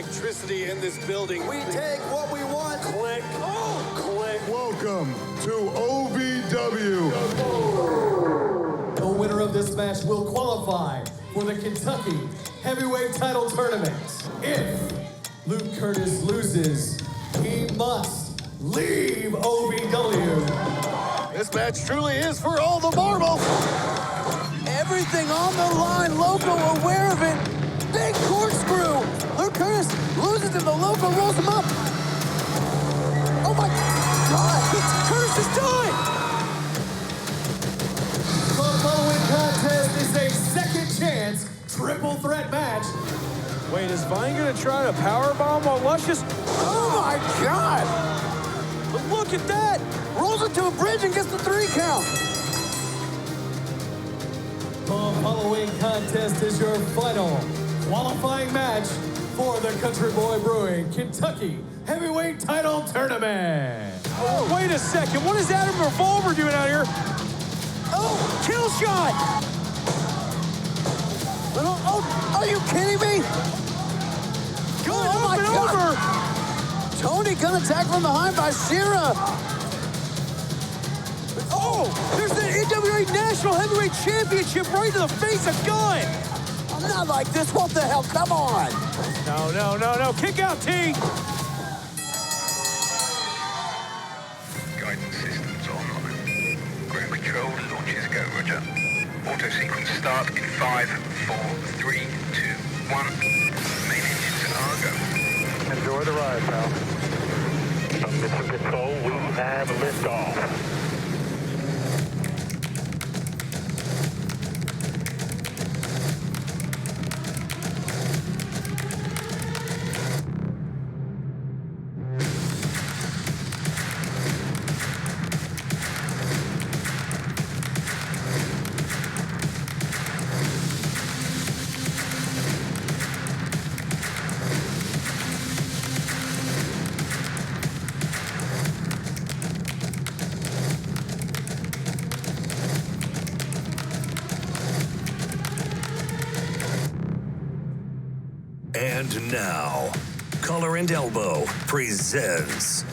electricity in this building. We take what we want. Click. Oh, click. Welcome to OVW. The winner of this match will qualify for the Kentucky Heavyweight Title Tournament. If Luke Curtis loses, he must leave OVW. This match truly is for all the marbles. Everything on the line. Loco aware of it. Big corkscrew. Luke Curtis loses and the Loco rolls him up. Oh my God, Curtis is done. The following contest is a second chance triple threat match. Wait, is Vine gonna try to powerbomb while Luscious? Oh my God. But look at that! Rolls into a bridge and gets the 3 count. The following contest is your final qualifying match for the Country Boy Brewing Kentucky Heavyweight Title Tournament. Oh, wait a second, what is Adam Revolver doing out here? Oh, Kill shot! oh, are you kidding me? Good, Oh my up and God. over! Tony gun attack from behind by Shira. Oh, there's the NWA National Heavyweight Championship right to the face of Gunn! Not like this, what the hell, come on. No, kick out, T! Guidance systems online. Ground control launches go, roger. Auto sequence start in 5, 4, 3, 2, 1. Main engines are go. Enjoy the ride, pal. Mission Control, we have liftoff. And now, Collar and Elbow presents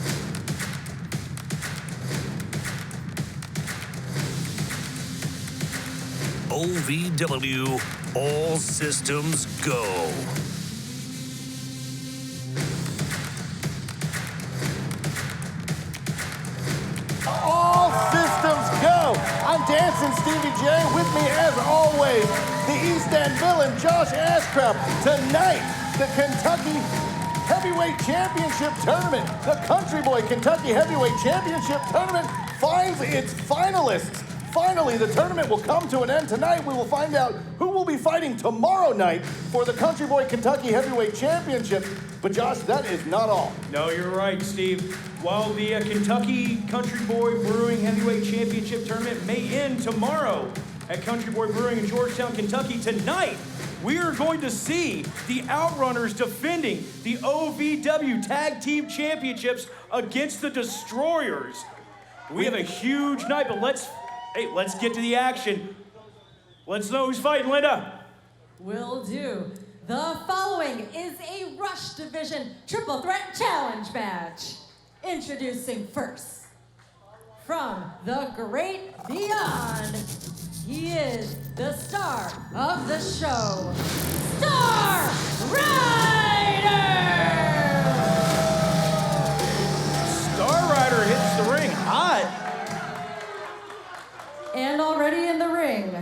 OVW All Systems Go. All systems go. I'm Dancing Stevie J. With me, as always, the East End villain, Josh Ashcraft. Tonight, the Kentucky Heavyweight Championship Tournament. The Country Boy Kentucky Heavyweight Championship Tournament finds its finalists. Finally, the tournament will come to an end tonight. We will find out who will be fighting tomorrow night for the Country Boy Kentucky Heavyweight Championship. But Josh, that is not all. No, you're right, Steve. While the Kentucky Country Boy Brewing Heavyweight Championship Tournament may end tomorrow at Country Boy Brewing in Georgetown, Kentucky, tonight we are going to see the Outrunners defending the OVW Tag Team Championships against the Destroyers. We have a huge night, but let's get to the action. Let's know who's fighting, Linda. Will do. The following is a Rush Division Triple Threat Challenge match. Introducing first, from the great beyond, he is the star of the show, Star Rider! Star Rider hits the ring hot. And already in the ring,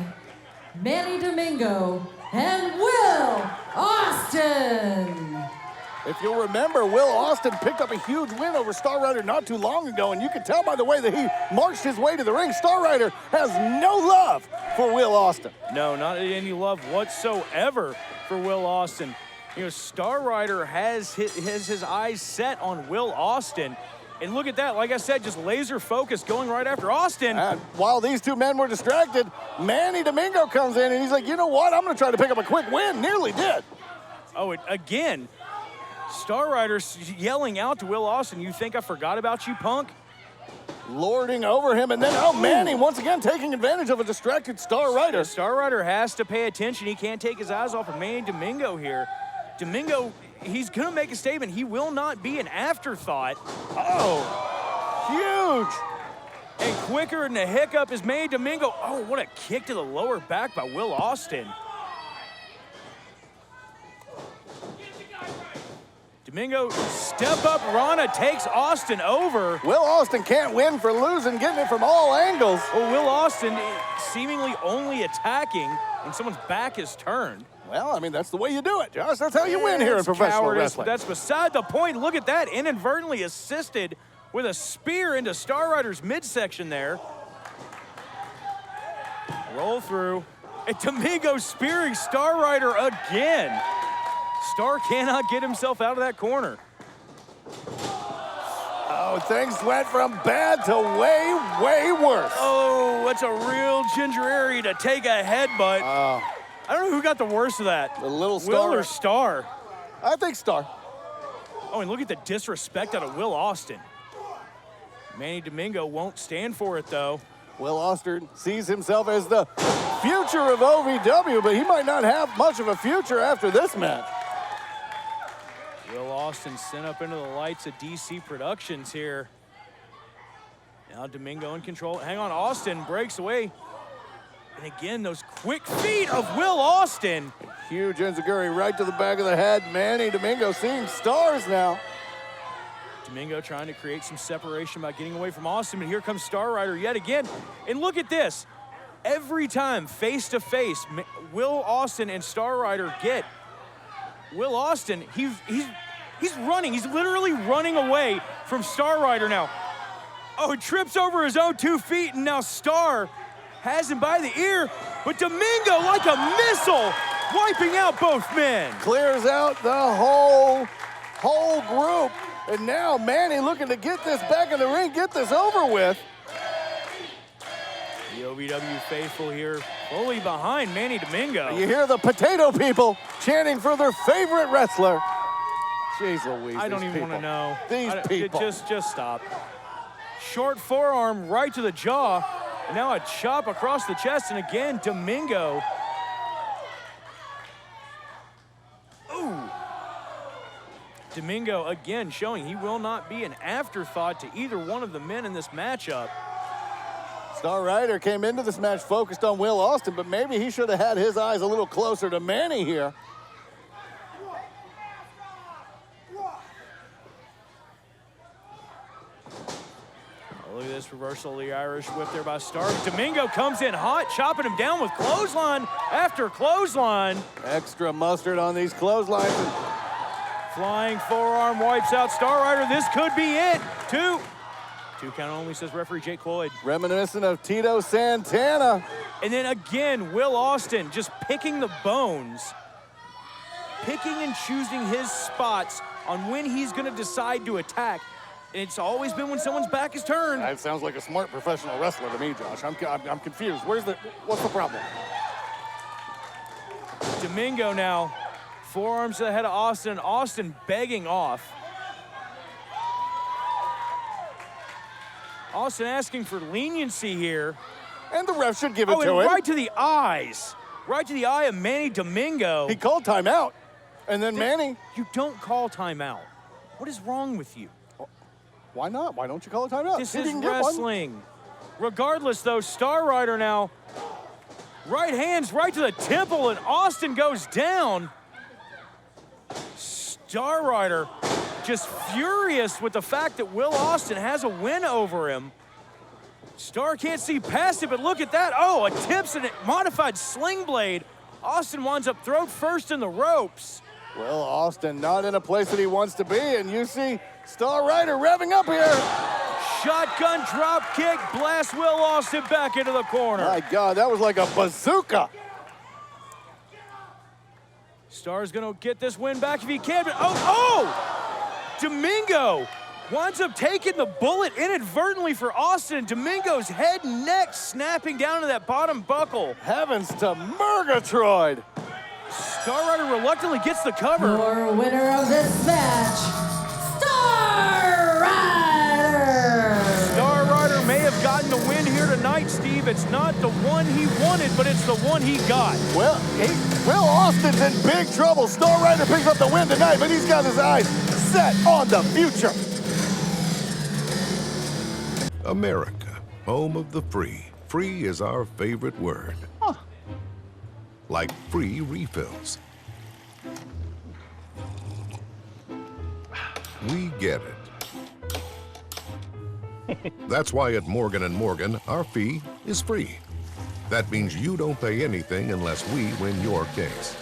Manny Domingo and Will Austin. If you'll remember, Will Austin picked up a huge win over Star Rider not too long ago, and you can tell by the way that he marched his way to the ring, Star Rider has no love for Will Austin. No, not any love whatsoever for Will Austin. You know, Star Rider has his eyes set on Will Austin. And look at that, like I said, just laser focus going right after Austin. And while these two men were distracted, Manny Domingo comes in and he's like, you know what, I'm gonna try to pick up a quick win. Nearly did. Oh, again, Star Rider's yelling out to Will Austin, you think I forgot about you, punk? Lording over him, and then, Manny once again taking advantage of a distracted Star Rider. Star Rider has to pay attention. He can't take his eyes off of Manny Domingo here. Domingo he's gonna make a statement. He will not be an afterthought. Oh, huge. And quicker than a hiccup is Manny Domingo. Oh, what a kick to the lower back by Will Austin. Domingo, step up, Rana takes Austin over. Will Austin can't win for losing, getting it from all angles. Well, Will Austin seemingly only attacking when someone's back is turned. Well, I mean, that's the way you do it, Josh. That's how you win here in professional cowardice, wrestling. but that's beside the point. Look at that, inadvertently assisted with a spear into Star Rider's midsection there. Roll through. And Domingo spearing Star Rider again. Star cannot get himself out of that corner. Oh, things went from bad to way, way worse. Oh, that's a real ginger area to take a headbutt. I don't know who got the worst of that. The little Star. Will or Star? I think Star. Oh, and look at the disrespect out of Will Austin. Manny Domingo won't stand for it, though. Will Austin sees himself as the future of OVW, but he might not have much of a future after this match. Will Austin sent up into the lights of DC Productions here. Now Domingo in control. Hang on, Austin breaks away. And again, those quick feet of Will Austin. Huge enziguri right to the back of the head. Manny Domingo seeing stars now. Domingo trying to create some separation by getting away from Austin, but here comes Star Rider yet again. And look at this. Every time face to face, Will Austin and Star Rider get. Will Austin, he's running. He's literally running away from Star Rider now. Oh, he trips over his own 2 feet, and now Star has him by the ear, but Domingo, like a missile, wiping out both men. Clears out the whole group. And now Manny looking to get this back in the ring, get this over with. The OVW faithful here fully behind Manny Domingo. You hear the potato people chanting for their favorite wrestler. Jeez Louise, I don't even want to know. These people. Just stop. Short forearm right to the jaw. And now a chop across the chest, and again, Domingo. Ooh. Domingo again showing he will not be an afterthought to either one of the men in this matchup. Star Rider came into this match focused on Will Austin, but maybe he should have had his eyes a little closer to Manny here. Look at this reversal of the Irish whip there by Star. Domingo comes in hot, chopping him down with clothesline after clothesline. Extra mustard on these clotheslines. Flying forearm wipes out Star Rider. This could be it. Two count only, says referee Jake Cloyd. Reminiscent of Tito Santana. And then again, Will Austin just picking the bones. Picking and choosing his spots on when he's gonna decide to attack. It's always been when someone's back is turned. That sounds like a smart professional wrestler to me, Josh. I'm confused. What's the problem? Domingo now, forearms to the head of Austin. Austin begging off. Austin asking for leniency here. And the ref should give it to him. Right to the eyes. Right to the eye of Manny Domingo. He called timeout. And then Manny. You don't call timeout. What is wrong with you? Why not? Why don't you call a timeout? This is wrestling. Regardless, though, Star Rider now, right hands right to the temple, and Austin goes down. Star Rider just furious with the fact that Will Austin has a win over him. Star can't see past it, but look at that. Oh, attempts a modified sling blade. Austin winds up throat first in the ropes. Will Austin not in a place that he wants to be, and you see Star Rider revving up here. Shotgun drop kick, blast Will Austin back into the corner. My God, that was like a bazooka. Star's gonna get this win back if he can, but oh! Domingo winds up taking the bullet inadvertently for Austin. Domingo's head and neck snapping down to that bottom buckle. Heavens to Murgatroyd. Star Rider reluctantly gets the cover. Your winner of this match, Star Rider! Star Rider may have gotten the win here tonight, Steve, Steve, it's not the one he wanted, but it's the one he got. Well, Will Austin's in big trouble. Star Rider picks up the win tonight, but he's got his eyes set on the future. America, home of the free. Free is our favorite word. Huh. Like free refills. We get it. That's why at Morgan & Morgan, our fee is free. That means you don't pay anything unless we win your case.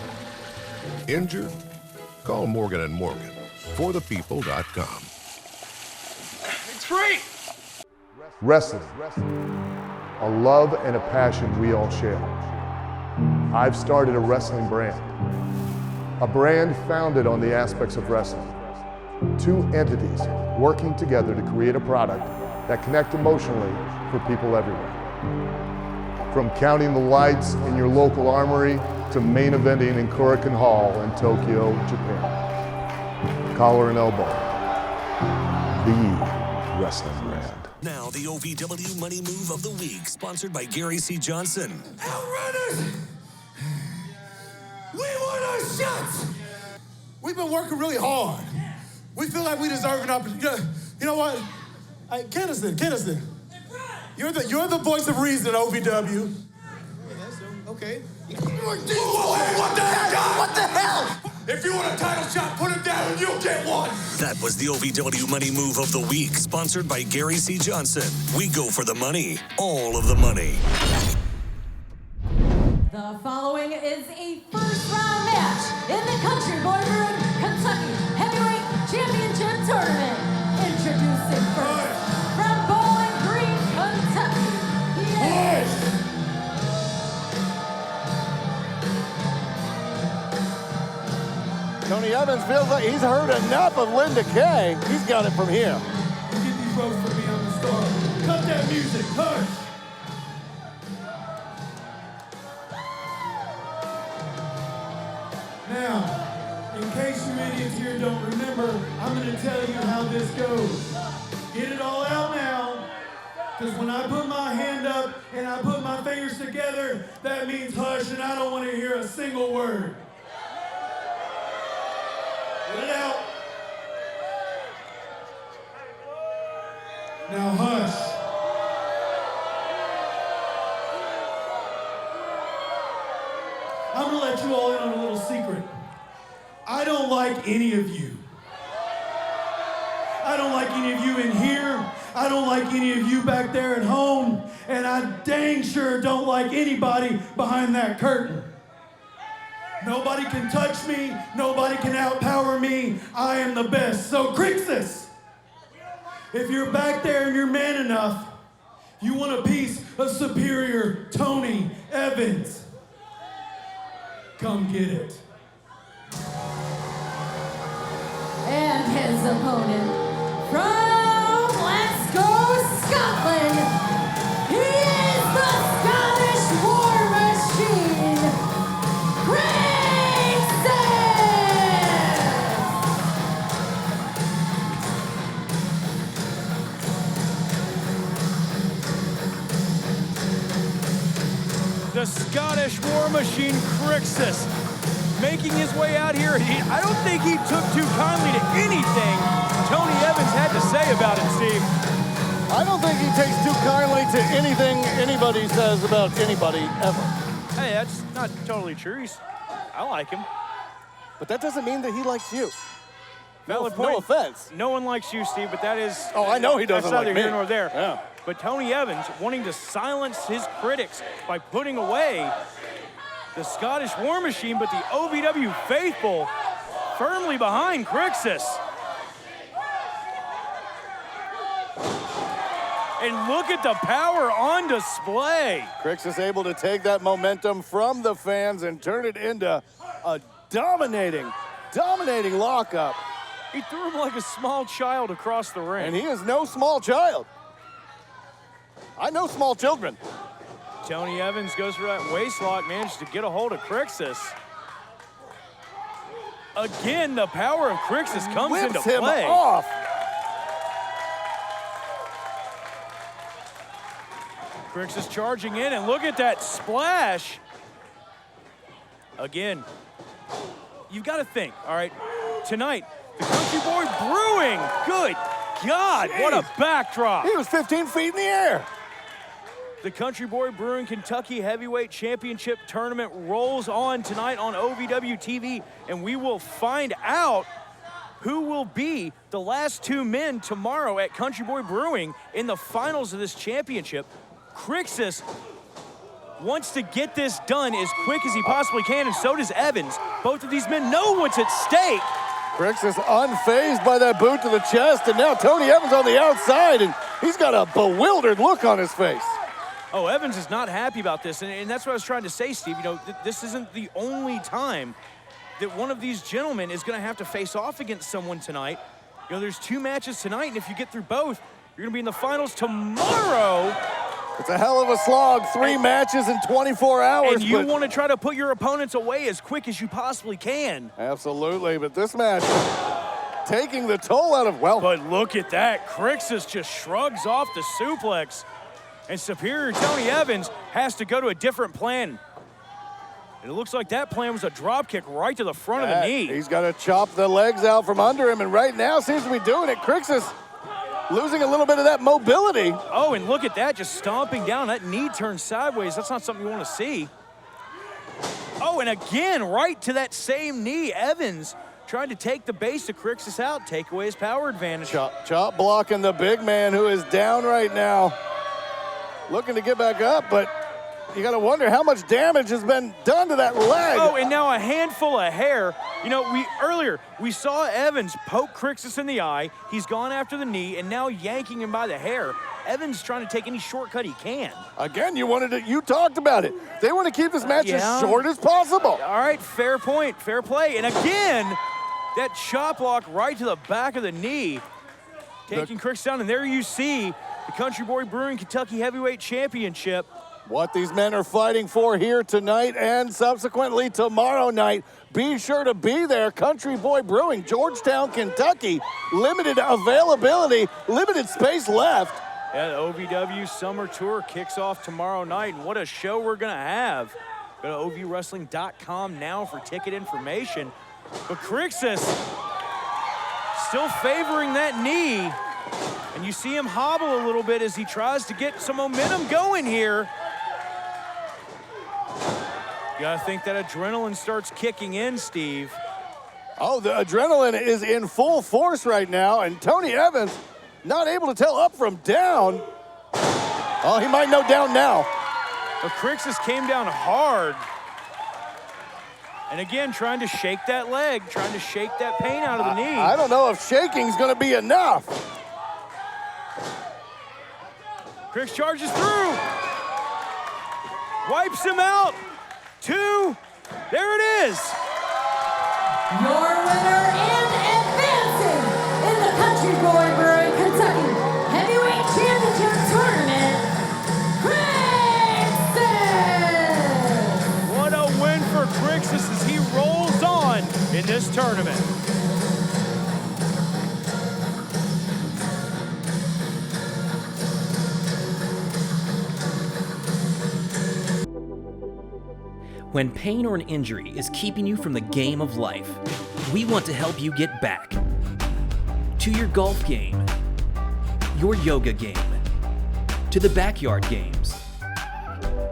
Injured? Call Morgan & Morgan. ForThePeople.com. It's free! Wrestling, a love and a passion we all share. I've started a wrestling brand. A brand founded on the aspects of wrestling. Two entities working together to create a product that connect emotionally for people everywhere. From counting the lights in your local armory to main eventing in Korakuen Hall in Tokyo, Japan. Collar and elbow, the wrestling brand. Now the OVW Money Move of the Week, sponsored by Gary C. Johnson. Outrunners! We want our shots! We've been working really hard. We feel like we deserve an opportunity. You know what? Kennison, you're the voice of reason, OVW. Okay. What the hell? What the hell? If you want a title shot, put it down and you'll get one. That was the OVW Money Move of the Week, sponsored by Gary C. Johnson. We go for the money, all of the money. The following is a first-round match in the Country Boy Brewing Kentucky Heavyweight Championship Tournament. Introducing first, from Bowling Green, Kentucky, yes. Tony Evans feels like he's heard enough of Linda Kay. He's got it from here. Get these ropes for me on the star. Cut that music, hush! Now, in case you idiots here don't remember, I'm gonna tell you how this goes. Get it all out now, because when I put my hand up and I put my fingers together, that means hush, and I don't want to hear a single word. Get it out. Now hush. I'm gonna let you all in on a little secret. I don't like any of you. I don't like any of you in here. I don't like any of you back there at home. And I dang sure don't like anybody behind that curtain. Nobody can touch me. Nobody can outpower me. I am the best. So Crixus, if you're back there and you're man enough, you want a piece of superior Tony Evans, come get it. And his opponent, from Glasgow, Scotland, he is the Scottish War Machine, Crixus! The Scottish War Machine, Crixus, making his way out here. I don't think he took too kindly to anything Tony Evans had to say about it, Steve. I don't think he takes too kindly to anything anybody says about anybody ever. Hey, that's not totally true. I like him. But that doesn't mean that he likes you. Valid point. No offense. No one likes you, Steve, but that is... Oh, I know he doesn't like me. That's neither here nor there. Yeah. But Tony Evans wanting to silence his critics by putting away the Scottish War Machine, but the OVW faithful firmly behind Crixus. And look at the power on display. Crixus able to take that momentum from the fans and turn it into a dominating lockup. He threw him like a small child across the ring. And he is no small child. I know small children. Tony Evans goes for that waist lock, managed to get a hold of Crixus. Again, the power of Crixus comes into play. Whips him off. Crixus charging in, and look at that splash. Again, you've got to think, all right, tonight, the Country Boy Brewing, good God, what a backdrop. He was 15 feet in the air. The Country Boy Brewing Kentucky Heavyweight Championship Tournament rolls on tonight on OVW TV, and we will find out who will be the last two men tomorrow at Country Boy Brewing in the finals of this championship. Crixus wants to get this done as quick as he possibly can, and so does Evans. Both of these men know what's at stake. Crixus unfazed by that boot to the chest, and now Tony Evans on the outside, and he's got a bewildered look on his face. Oh, Evans is not happy about this, and that's what I was trying to say, Steve. You know, this isn't the only time that one of these gentlemen is going to have to face off against someone tonight. You know, there's two matches tonight, and if you get through both, you're going to be in the finals tomorrow. It's a hell of a slog, 3 matches in 24 hours. And you want to try to put your opponents away as quick as you possibly can. Absolutely, but this match taking the toll out of, well. But look at that, Crixus just shrugs off the suplex, and superior Tony Evans has to go to a different plan. And it looks like that plan was a drop kick right to the front of the knee. He's got to chop the legs out from under him, and right now seems to be doing it. Crixus losing a little bit of that mobility. Oh, and look at that, just stomping down. That knee turns sideways. That's not something you want to see. Oh, and again, right to that same knee. Evans trying to take the base of Crixus out, take away his power advantage. Chop blocking the big man who is down right now. Looking to get back up, but you got to wonder how much damage has been done to that leg. Oh, and now a handful of hair. You know, earlier we saw Evans poke Crixus in the eye. He's gone after the knee, and now yanking him by the hair. Evans trying to take any shortcut he can. Again, you talked about it. They want to keep this match as short as possible. All right, fair point, fair play. And again, that chop block right to the back of the knee, taking Crixus down, and there you see the Country Boy Brewing Kentucky Heavyweight Championship. What these men are fighting for here tonight and subsequently tomorrow night. Be sure to be there. Country Boy Brewing, Georgetown, Kentucky. Limited availability, limited space left. Yeah, the OVW Summer Tour kicks off tomorrow night, and what a show we're gonna have. Go to ovwrestling.com now for ticket information. But Crixus still favoring that knee, and you see him hobble a little bit as he tries to get some momentum going here. You gotta think that adrenaline starts kicking in, Steve. Oh, the adrenaline is in full force right now, and Tony Evans not able to tell up from down. Oh, he might know down now. But Crixus came down hard. And again, trying to shake that leg, trying to shake that pain out of the knee. I don't know if shaking's gonna be enough. Crix charges through. Wipes him out. 2. There it is. Your winner and advancing in the Country Boy Brewing Kentucky Heavyweight Championship Tournament, Crixus! What a win for Crixus as he rolls on in this tournament. When pain or an injury is keeping you from the game of life, we want to help you get back to your golf game, your yoga game, to the backyard games,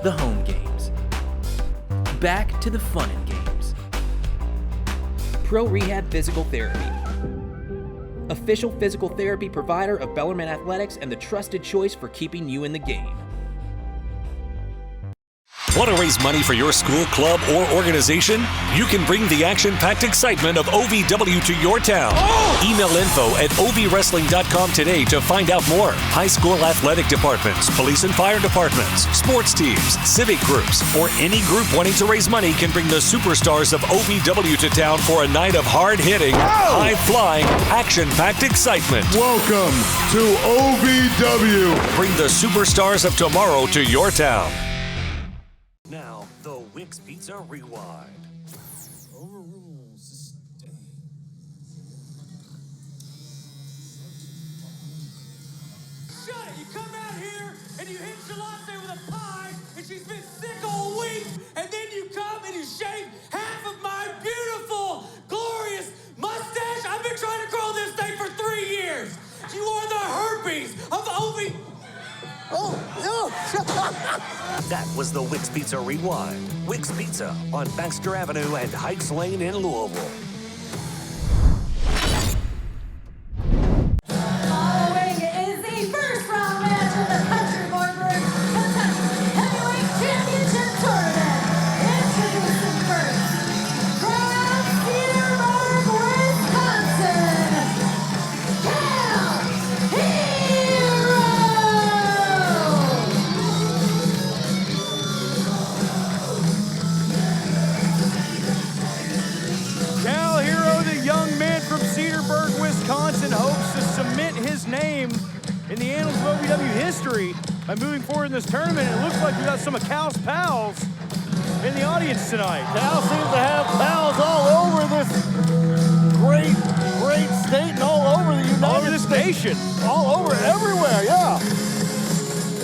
the home games, back to the fun and games. Pro Rehab Physical Therapy, official physical therapy provider of Bellarmine Athletics and the trusted choice for keeping you in the game. Want to raise money for your school, club, or organization? You can bring the action-packed excitement of OVW to your town. Email info@ovwrestling.com today to find out more. High school athletic departments, police and fire departments, sports teams, civic groups, or any group wanting to raise money can bring the superstars of OVW to town for a night of hard-hitting, high-flying, action-packed excitement. Welcome to OVW. Bring the superstars of tomorrow to your town. Now, the Wix Pizza Rewind. Shut it! You come out here and you hit Shalonce with a pie, and she's been sick all week, and then you come and you shave half of my beautiful, glorious mustache. I've been trying to grow this thing for 3 years. You are the herpes of OV. That was the Wix Pizza Rewind. Wix Pizza on Baxter Avenue and Heights Lane in Louisville. Following is the first round match of the Country Boy Brewing Kentucky Heavyweight Championship Tournament. Introducing first, from Cedarburg, Wisconsin, Kal Herro! Kal Herro, the young man from Cedarburg, Wisconsin, hopes to cement his name in the annals of OVW history by moving forward in this tournament. It looks like we got some of Cal's pals in the audience tonight. Kal seems to have pals all over this great state and all over the United States. All over this nation. All over, everywhere, yeah.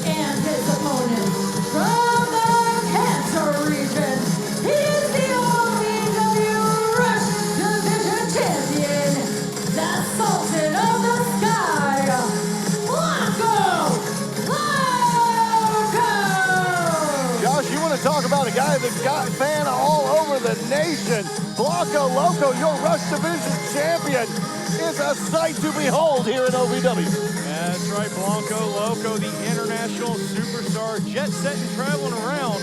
And his opponent from the Cancer region, he is the OVW Rush Division Champion, the Sultan of the Sky, Blanco! Josh, you want to talk about a guy that's got fan all over the nation. Blanco Loco, your Rush Division champion, is a sight to behold here in OVW. That's right, Blanco Loco, the international superstar, jet-setting, traveling around.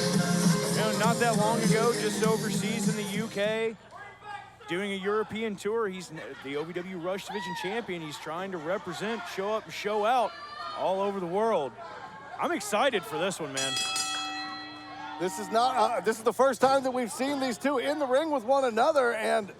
You know, not that long ago, just overseas in the UK, doing a European tour. He's the OVW Rush Division champion. He's trying to represent, show up, and show out all over the world. I'm excited for this one, man. This is not. This is the first time that we've seen these two in the ring with one another, and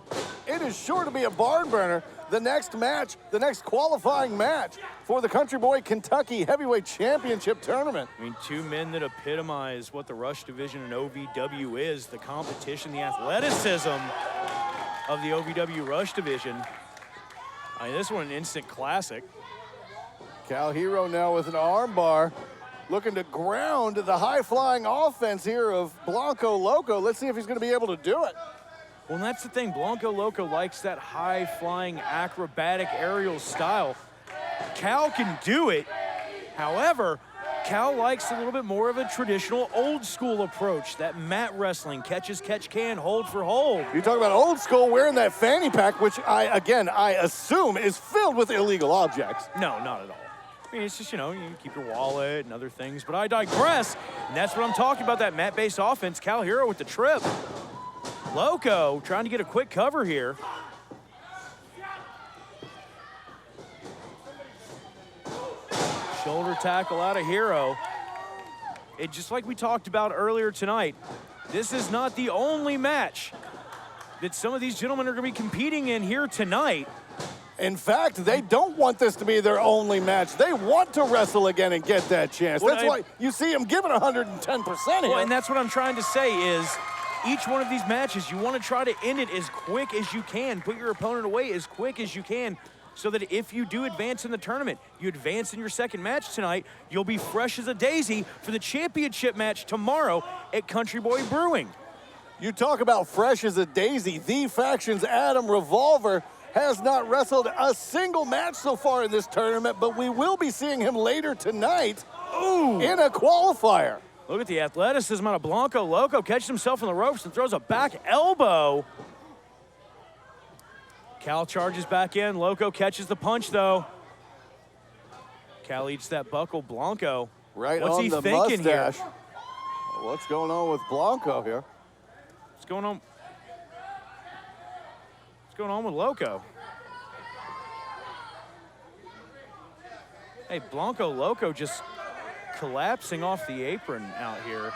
it is sure to be a barn burner. The next match, the next qualifying match for the Country Boy Kentucky Heavyweight Championship Tournament. I mean, two men that epitomize what the Rush Division and OVW is, the competition, the athleticism of the OVW Rush Division. I mean, this one an instant classic. Kal Herro now with an armbar, looking to ground the high-flying offense here of Blanco Loco. Let's see if he's going to be able to do it. Well, and that's the thing. Blanco Loco likes that high-flying, acrobatic, aerial style. Kal can do it. However, Kal likes a little bit more of a traditional old-school approach, that mat wrestling, catch as catch can, hold for hold. You talk about old school, wearing that fanny pack, which I assume is filled with illegal objects. No, not at all. I mean, it's just, you know, you keep your wallet and other things, but I digress. And that's what I'm talking about, that mat-based offense. Kal Herro with the trip. Loco trying to get a quick cover here. Shoulder tackle out of Herro. It just like we talked about earlier tonight, this is not the only match that some of these gentlemen are going to be competing in here tonight. In fact, they don't want this to be their only match. They want to wrestle again and get that chance. Well, that's why you see them giving 110% here. Well, and that's what I'm trying to say is each one of these matches, you want to try to end it as quick as you can. Put your opponent away as quick as you can so that if you do advance in the tournament, you advance in your second match tonight, you'll be fresh as a daisy for the championship match tomorrow at Country Boy Brewing. You talk about fresh as a daisy. The Faction's Adam Revolver has not wrestled a single match so far in this tournament, but we will be seeing him later tonight in a qualifier. Look at the athleticism out of Blanco Loco. Catches himself in the ropes and throws a back elbow. Kal charges back in. Loco catches the punch, though. Kal eats that buckle. Blanco, right what's on he the thinking mustache. here? What's going on with Blanco here? What's going on? What's going on with Loco? Hey, Blanco Loco just collapsing off the apron out here.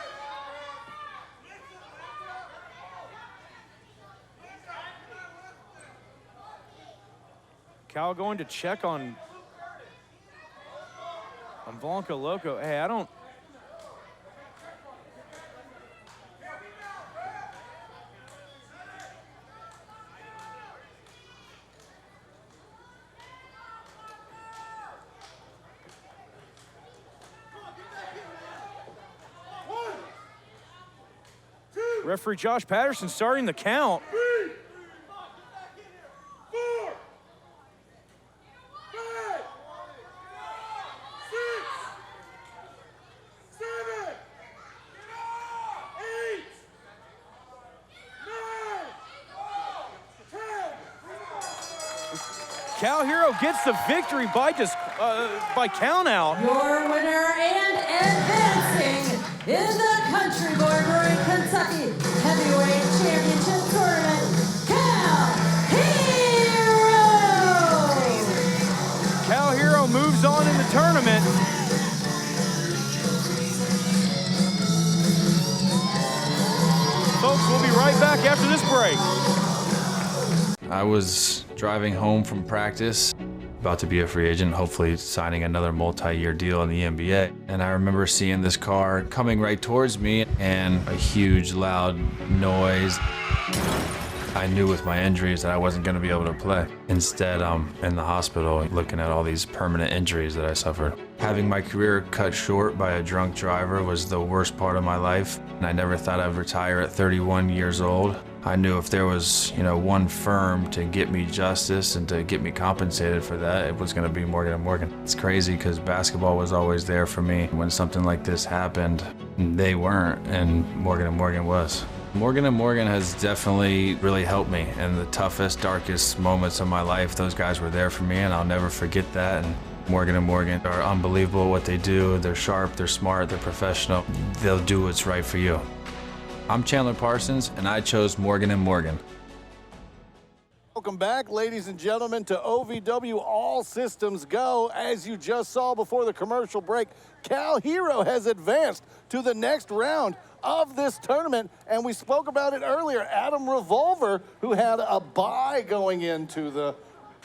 Kal going to check on Blanco Loco. Hey, I don't. Referee Josh Patterson starting the count. 3, 4, 5, 6, 7, 8, 9, 10. Kal Herro gets the victory by count out. Your winner and advancing in the Country Boy Brewing Kentucky Heavyweight Championship Tournament, Kal Herro! Kal Herro moves on in the tournament. Folks, we'll be right back after this break. I was driving home from practice, about to be a free agent, hopefully signing another multi-year deal in the NBA. And I remember seeing this car coming right towards me and a huge loud noise. I knew with my injuries that I wasn't gonna be able to play. Instead, I'm in the hospital looking at all these permanent injuries that I suffered. Having my career cut short by a drunk driver was the worst part of my life. And I never thought I'd retire at 31 years old. I knew if there was, one firm to get me justice and to get me compensated for that, it was gonna be Morgan & Morgan. It's crazy because basketball was always there for me. When something like this happened, they weren't, and Morgan & Morgan was. Morgan & Morgan has definitely really helped me in the toughest, darkest moments of my life. Those guys were there for me, and I'll never forget that. And Morgan & Morgan are unbelievable at what they do. They're sharp, they're smart, they're professional. They'll do what's right for you. I'm Chandler Parsons, and I chose Morgan & Morgan. Welcome back, ladies and gentlemen, to OVW All Systems Go. As you just saw before the commercial break, Kal Herro has advanced to the next round of this tournament, and we spoke about it earlier. Adam Revolver, who had a bye going into the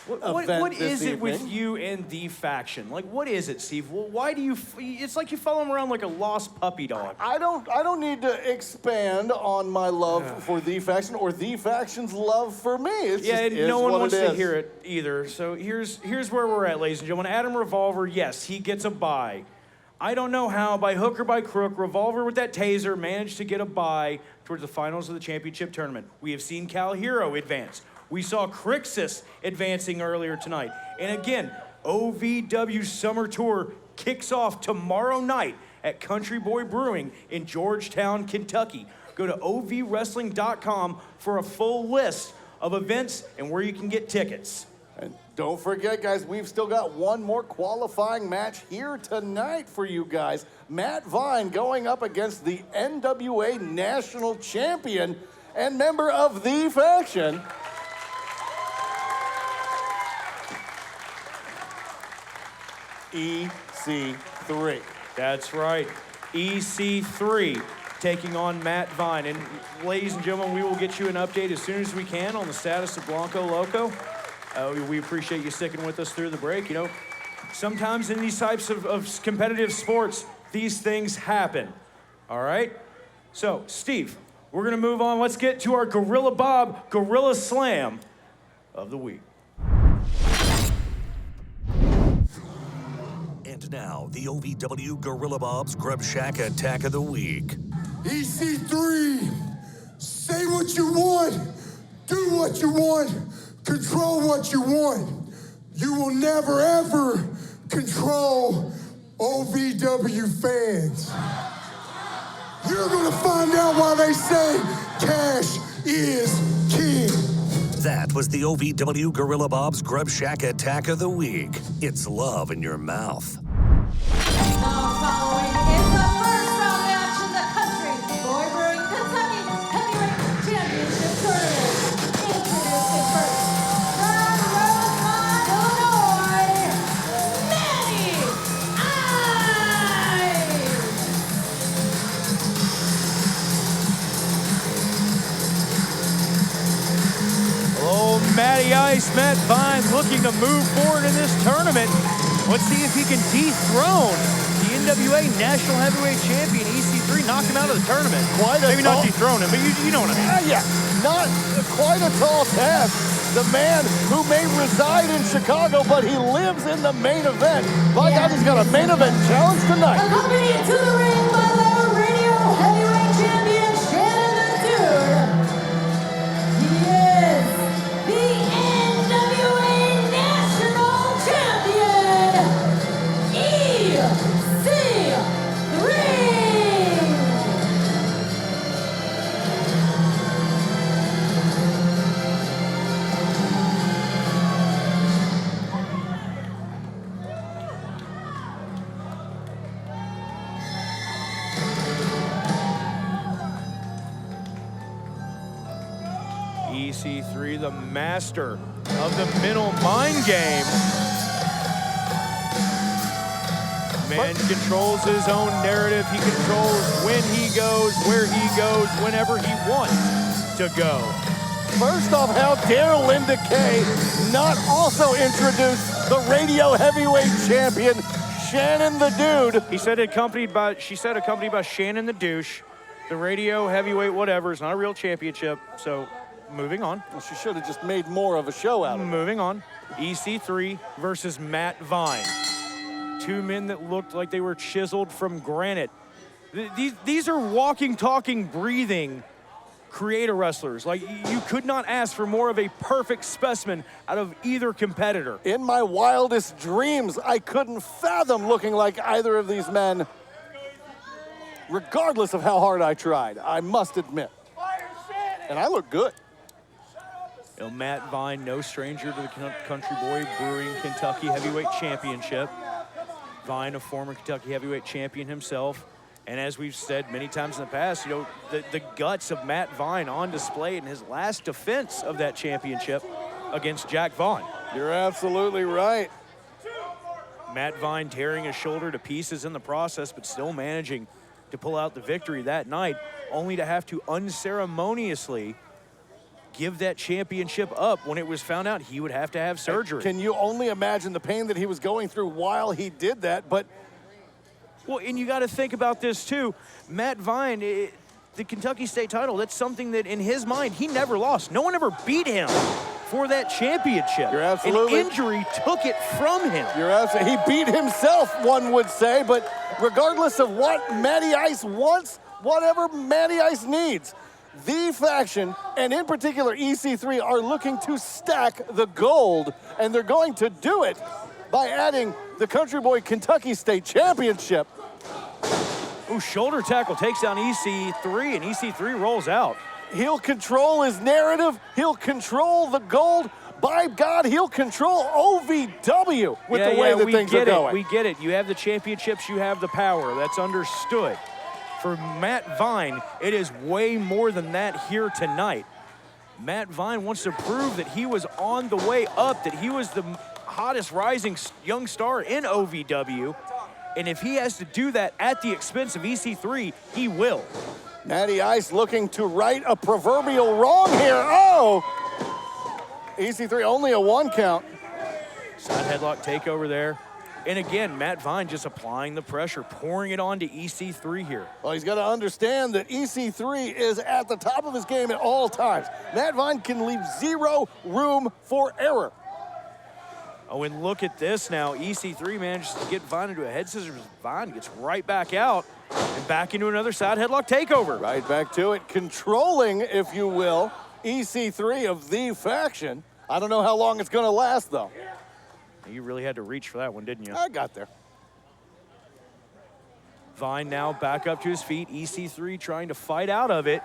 event What this is it evening. with you and the faction? Like, what is it, Steve? Well, why do you? It's like you follow him around like a lost puppy dog. I don't need to expand on my love for the faction or the faction's love for me. It's Yeah, just, no one what wants it to is. hear it either. So here's where we're at, ladies and gentlemen. Adam Revolver, yes, he gets a bye. I don't know how, by hook or by crook, Revolver with that taser managed to get a bye towards the finals of the championship tournament. We have seen Kal Herro advance. We saw Crixus advancing earlier tonight. And again, OVW Summer Tour kicks off tomorrow night at Country Boy Brewing in Georgetown, Kentucky. Go to ovwrestling.com for a full list of events and where you can get tickets. And don't forget, guys, we've still got one more qualifying match here tonight for you guys. Matt Vine going up against the NWA National Champion and member of the faction, EC3. That's right, EC3 taking on Matt Vine. And ladies and gentlemen, we will get you an update as soon as we can on the status of Blanco Loco. We appreciate you sticking with us through the break. Sometimes in these types of competitive sports, these things happen, all right? So, Steve, we're gonna move on. Let's get to our Gorilla Bob Gorilla Slam of the week. And now, the OVW Gorilla Bob's Grub Shack Attack of the Week. EC3, say what you want, do what you want, control what you want. You will never, ever control OVW fans. You're gonna find out why they say cash is king. That was the OVW Gorilla Bob's Grub Shack Attack of the Week. It's love in your mouth. Now following is the first round match in the Country Boy Brewing Kentucky Heavyweight Championship Tournament. Introducing first, from Rosemont, Illinois, Manny Oh, Matty Ice, Matt Vine looking to move forward in this tournament. Let's see if he can dethrone the NWA National Heavyweight Champion, EC3, knock him out of the tournament. Maybe not dethrone him, but you know what I mean. Yeah, not quite a tall task. The man who may reside in Chicago, but he lives in the main event. My God, he's got a main event challenge tonight. Accompanied to the ring by the radio heavyweight champion, Shannon the EC3, the master of the mental mind game. Man controls his own narrative. He controls when he goes, where he goes, whenever he wants to go. First off, how dare Linda Kay not also introduce the radio heavyweight champion, Shannon the Dude. She said accompanied by Shannon the Douche. The radio heavyweight whatever is not a real championship, so moving on. Well, she should have just made more of a show out of it. Moving on. EC3 versus Matt Vine. Two men that looked like they were chiseled from granite. These are walking, talking, breathing creator wrestlers. Like, you could not ask for more of a perfect specimen out of either competitor. In my wildest dreams, I couldn't fathom looking like either of these men, regardless of how hard I tried, I must admit. And I look good. You know, Matt Vine, no stranger to the Country Boy Brewing Kentucky Heavyweight Championship. Vine, a former Kentucky Heavyweight Champion himself. And as we've said many times in the past, you know, the guts of Matt Vine on display in his last defense of that championship against Jack Vaughn. You're absolutely right. Matt Vine tearing his shoulder to pieces in the process, but still managing to pull out the victory that night, only to have to unceremoniously give that championship up when it was found out he would have to have surgery. Can you only imagine the pain that he was going through while he did that? But well, and you got to think about this too. Matt Vine, the Kentucky State title, that's something that in his mind he never lost. No one ever beat him for that championship. You're absolutely. An injury took it from him. You're absolutely. He beat himself, one would say, but regardless of what Matty Ice wants, whatever Matty Ice needs, the faction, and in particular EC3, are looking to stack the gold, and they're going to do it by adding the Country Boy Kentucky State Championship. Ooh, shoulder tackle takes down EC3, and EC3 rolls out. He'll control his narrative. He'll control the gold. By God, he'll control OVW with the way that things are going. We get it. You have the championships, you have the power. That's understood. For Matt Vine, it is way more than that here tonight. Matt Vine wants to prove that he was on the way up, that he was the hottest rising young star in OVW. And if he has to do that at the expense of EC3, he will. Matty Ice looking to right a proverbial wrong here. Oh! EC3 only a 1 count. Side headlock takeover there. And again, Matt Vine just applying the pressure, pouring it on to EC3 here. Well, he's got to understand that EC3 is at the top of his game at all times. Matt Vine can leave zero room for error. Oh, and look at this now. EC3 manages to get Vine into a head scissors. Vine gets right back out and back into another side headlock takeover. Right back to it, controlling, if you will, EC3 of the faction. I don't know how long it's going to last, though. You really had to reach for that one, didn't you? I got there. Vine now back up to his feet. EC3 trying to fight out of it.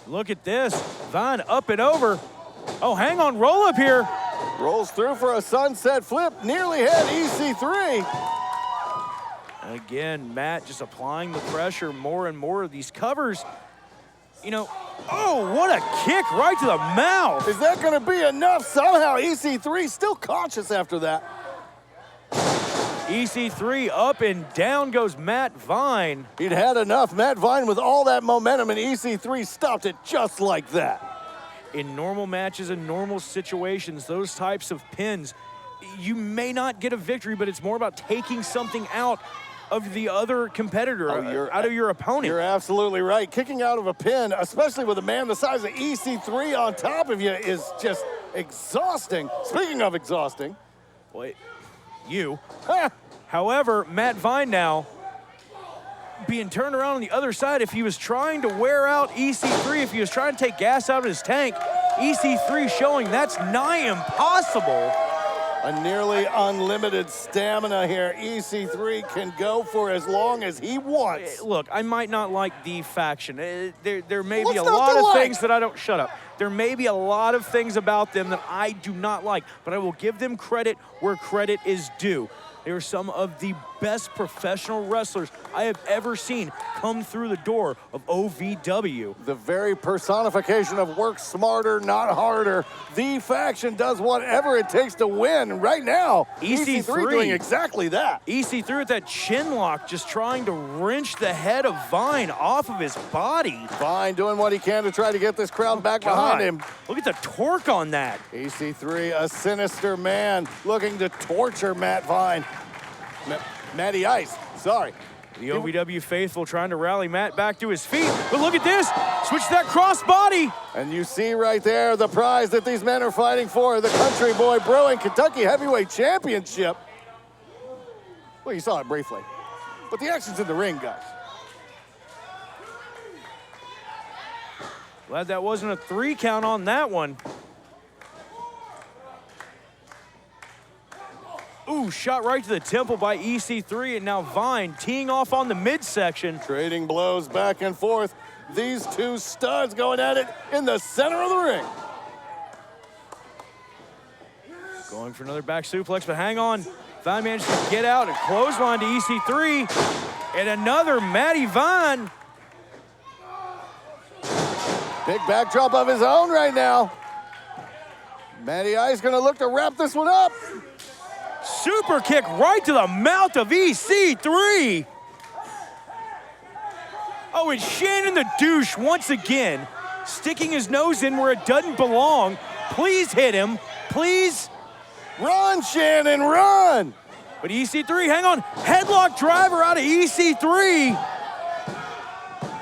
Look at this. Vine up and over. Oh, hang on, roll up here. Rolls through for a sunset flip. Nearly had EC3. And again, Matt just applying the pressure more and more of these covers. You know, oh, what a kick right to the mouth. Is that going to be enough? Somehow EC3 still conscious after that. EC3 up and down goes Matt Vine. He'd had enough. Matt Vine with all that momentum, and EC3 stopped it just like that. In normal matches and normal situations, those types of pins, you may not get a victory, but it's more about taking something out of the other competitor, out of your opponent. You're absolutely right. Kicking out of a pin, especially with a man the size of EC3 on top of you, is just exhausting. Speaking of exhausting. Wait, you. However, Matt Vine now being turned around on the other side. If he was trying to wear out EC3, if he was trying to take gas out of his tank, EC3 showing that's nigh impossible. A nearly unlimited stamina here. EC3 can go for as long as he wants. Look, I might not like the faction. There may be a lot of things that I don't, shut up. There may be a lot of things about them that I do not like, but I will give them credit where credit is due. They are some of the best professional wrestlers I have ever seen come through the door of OVW. The very personification of work smarter, not harder. The faction does whatever it takes to win. Right now, EC3 doing exactly that. EC3 with that chin lock, just trying to wrench the head of Vine off of his body. Vine doing what he can to try to get this crowd back behind him. Look at the torque on that. EC3, a sinister man, looking to torture Matt Vine. Matty Ice, sorry. The OVW faithful trying to rally Matt back to his feet. But look at this, switch to that cross body. And you see right there the prize that these men are fighting for, the Country Boy Brewing Kentucky Heavyweight Championship. Well, you saw it briefly, but the action's in the ring, guys. Glad that wasn't a 3 count on that one. Ooh, shot right to the temple by EC3, and now Vine teeing off on the midsection. Trading blows back and forth. These two studs going at it in the center of the ring. Going for another back suplex, but hang on. Vine managed to get out and clothesline to EC3, and another Matty Vine. Big backdrop of his own right now. Matty Ice gonna look to wrap this one up. Super kick right to the mouth of EC3. Oh, and Shannon the douche once again, sticking his nose in where it doesn't belong. Please hit him, please. Run, Shannon, run. But EC3, hang on, headlock driver out of EC3.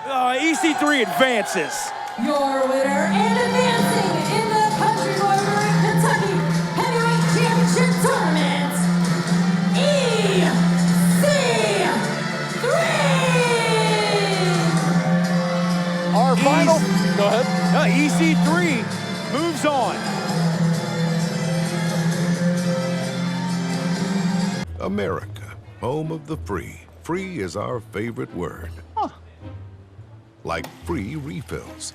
EC3 advances. Your winner and advancing in the Country Boy Brewing Kentucky Heavyweight Championship Tournament, EC3! Our final, go ahead. EC3 moves on. America, home of the free. Free is our favorite word. Huh. Like free refills.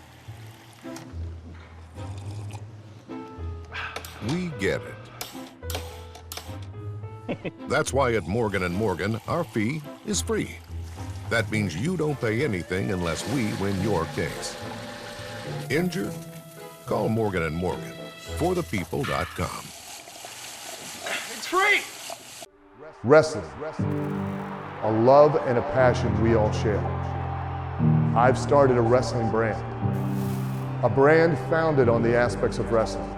We get it. That's why at Morgan & Morgan, our fee is free. That means you don't pay anything unless we win your case. Injured? Call Morgan & Morgan. ForThePeople.com. It's free! Wrestling, a love and a passion we all share. I've started a wrestling brand. A brand founded on the aspects of wrestling.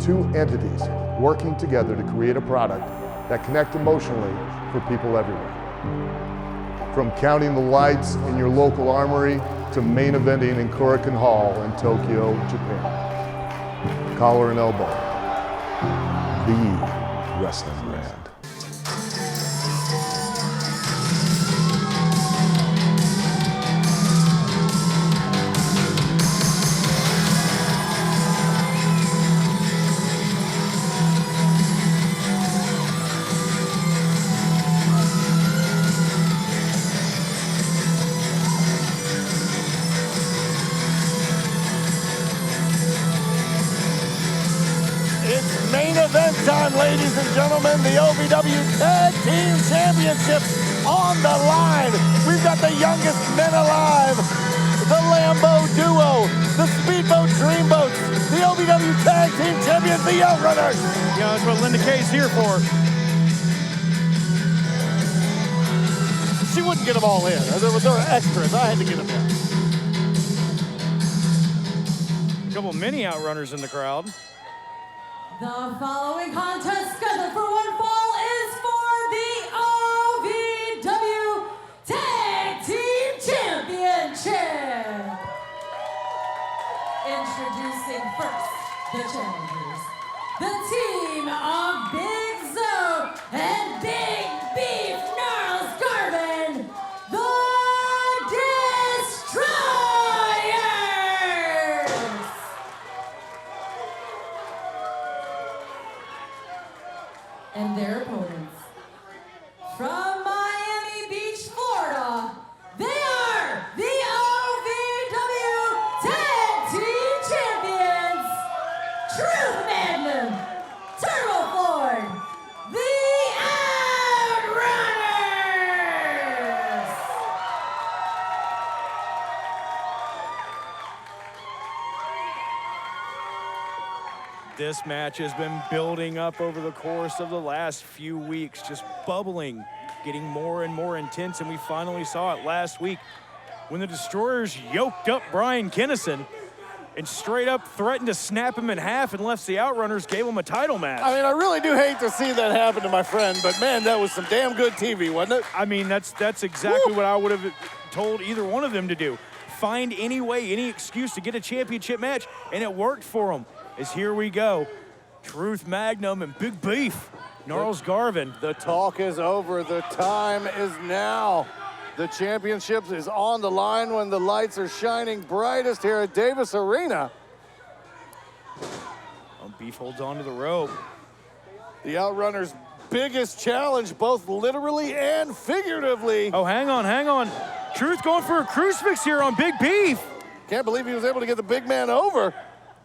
Two entities working together to create a product that connect emotionally for people everywhere. From counting the lights in your local armory to main eventing in Korakuen Hall in Tokyo, Japan. Collar and elbow, the wrestling brand. Event time, ladies and gentlemen, the OVW Tag Team Championships on the line. We've got the youngest men alive, the Lambo Duo, the Speedboat Dreamboats, the OVW Tag Team Champions, the Outrunners. Yeah, that's what Linda Kay's here for. She wouldn't get them all in. There were extras. I had to get them in. A couple mini Outrunners in the crowd. The following contest scheduled for one fall is for the OVW Tag Team Championship. Introducing first the challengers, the team of Big Zo and Big Beef Gnarls Garvin, the Destroyers. And their opponents, from Miami Beach, Florida, they are the OVW Tag Team Champions, Truth Magnum, Turbo Ford, the This match has been building up over the course of the last few weeks, just bubbling, getting more and more intense, and we finally saw it last week when the Destroyers yoked up Brian Kinnison and straight up threatened to snap him in half unless the Outrunners gave him a title match. I mean, I really do hate to see that happen to my friend, but man, that was some damn good TV, wasn't it? I mean, that's exactly what I would have told either one of them to do. Find any way, any excuse to get a championship match, and it worked for them. As here we go, Truth Magnum and Big Beef, Gnarls Garvin. The talk is over, the time is now. The championship is on the line when the lights are shining brightest here at Davis Arena. Beef holds on to the rope. The Outrunners' biggest challenge, both literally and figuratively. Oh, hang on. Truth going for a crucifix here on Big Beef. Can't believe he was able to get the big man over.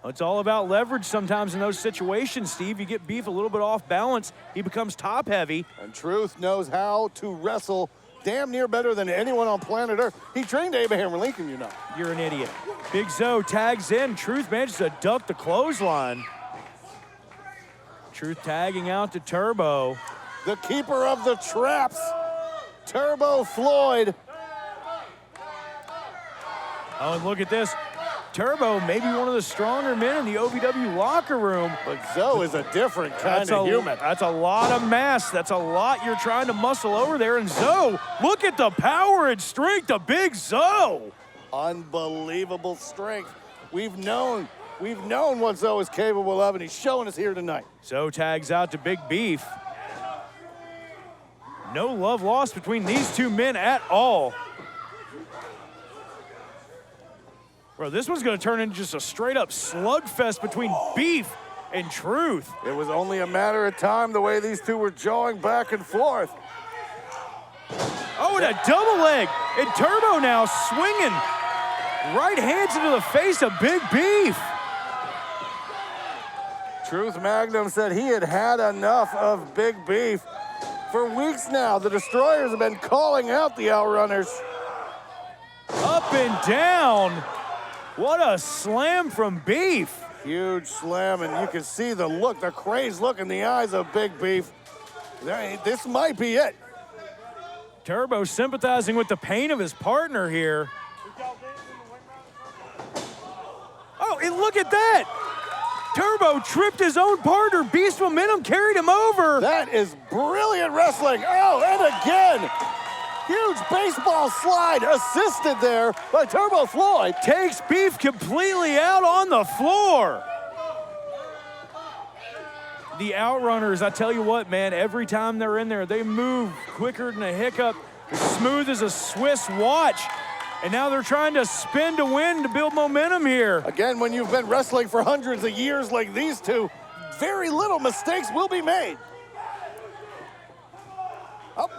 It's all about leverage sometimes in those situations, Steve. You get Beef a little bit off balance, he becomes top heavy. And Truth knows how to wrestle damn near better than anyone on planet Earth. He trained Abraham Lincoln, you know. You're an idiot. Big Zoe tags in. Truth manages to duck the clothesline. Truth tagging out to Turbo. The keeper of the traps, Turbo Floyd. Oh, and look at this. Turbo, maybe one of the stronger men in the OVW locker room. But Zoe is a different kind of human. That's a lot of mass. That's a lot you're trying to muscle over there. And Zoe, look at the power and strength of Big Zoe. Unbelievable strength. We've known what Zoe is capable of, and he's showing us here tonight. Zoe tags out to Big Beef. No love lost between these two men at all. Bro, this one's gonna turn into just a straight up slugfest between Beef and Truth. It was only a matter of time the way these two were jawing back and forth. Oh, and a double leg. And Turbo now swinging right hands into the face of Big Beef. Truth Magnum said he had had enough of Big Beef. For weeks now, the Destroyers have been calling out the Outrunners. Up and down. What a slam from Beef. Huge slam, and you can see the look, the crazed look in the eyes of Big Beef. This might be it. Turbo sympathizing with the pain of his partner here. Oh, and look at that. Turbo tripped his own partner. Beast momentum carried him over. That is brilliant wrestling. Oh, and again. Huge baseball slide assisted there by Turbo Floyd. Takes Beef completely out on the floor. The Outrunners, I tell you what, man, every time they're in there, they move quicker than a hiccup, smooth as a Swiss watch. And now they're trying to spin to win to build momentum here. Again, when you've been wrestling for hundreds of years like these two, very little mistakes will be made.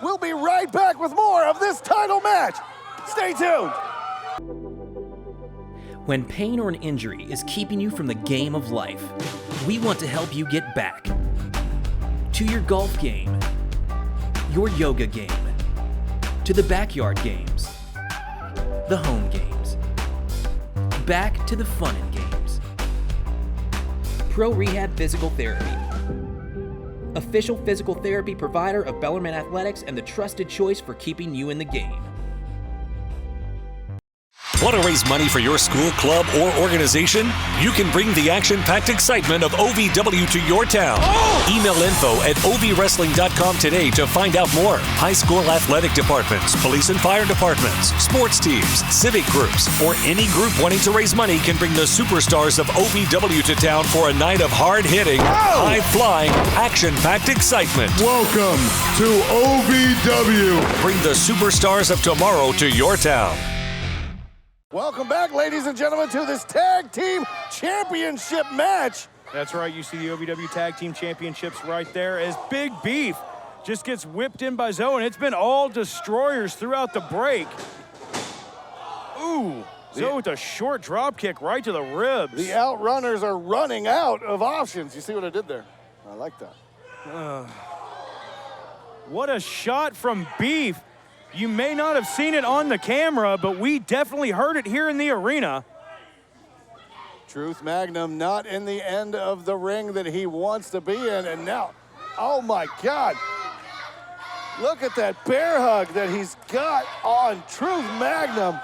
We'll be right back with more of this title match. Stay tuned. When pain or an injury is keeping you from the game of life, we want to help you get back to your golf game, your yoga game, to the backyard games, the home games, back to the fun and games. Pro Rehab Physical Therapy, official physical therapy provider of Bellarmine Athletics and the trusted choice for keeping you in the game. Want to raise money for your school, club, or organization? You can bring the action-packed excitement of OVW to your town. Email info@ovwrestling.com today to find out more. High school athletic departments, police and fire departments, sports teams, civic groups, or any group wanting to raise money can bring the superstars of OVW to town for a night of hard-hitting, high-flying, action-packed excitement. Welcome to OVW. Bring the superstars of tomorrow to your town. Welcome back, ladies and gentlemen, to this Tag Team Championship match. That's right, you see the OVW Tag Team Championships right there as Big Beef just gets whipped in by Zoe, and it's been all Destroyers throughout the break. Ooh, Zoe with a short drop kick right to the ribs. The Outrunners are running out of options. You see what I did there? I like that. What a shot from Beef. You may not have seen it on the camera, but we definitely heard it here in the arena. Truth Magnum not in the end of the ring that he wants to be in, and now, oh my God. Look at that bear hug that he's got on Truth Magnum.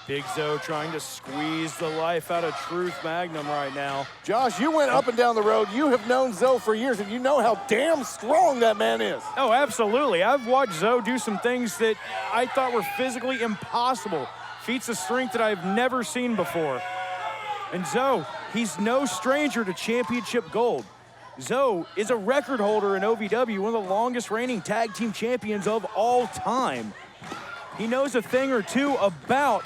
Big Zo trying to squeeze the life out of Truth Magnum right now. Josh, you went up and down the road. You have known Zo for years, and you know how damn strong that man is. Oh, absolutely. I've watched Zo do some things that I thought were physically impossible. Feats of strength that I've never seen before. And Zo, he's no stranger to championship gold. Zo is a record holder in OVW, one of the longest reigning tag team champions of all time. He knows a thing or two about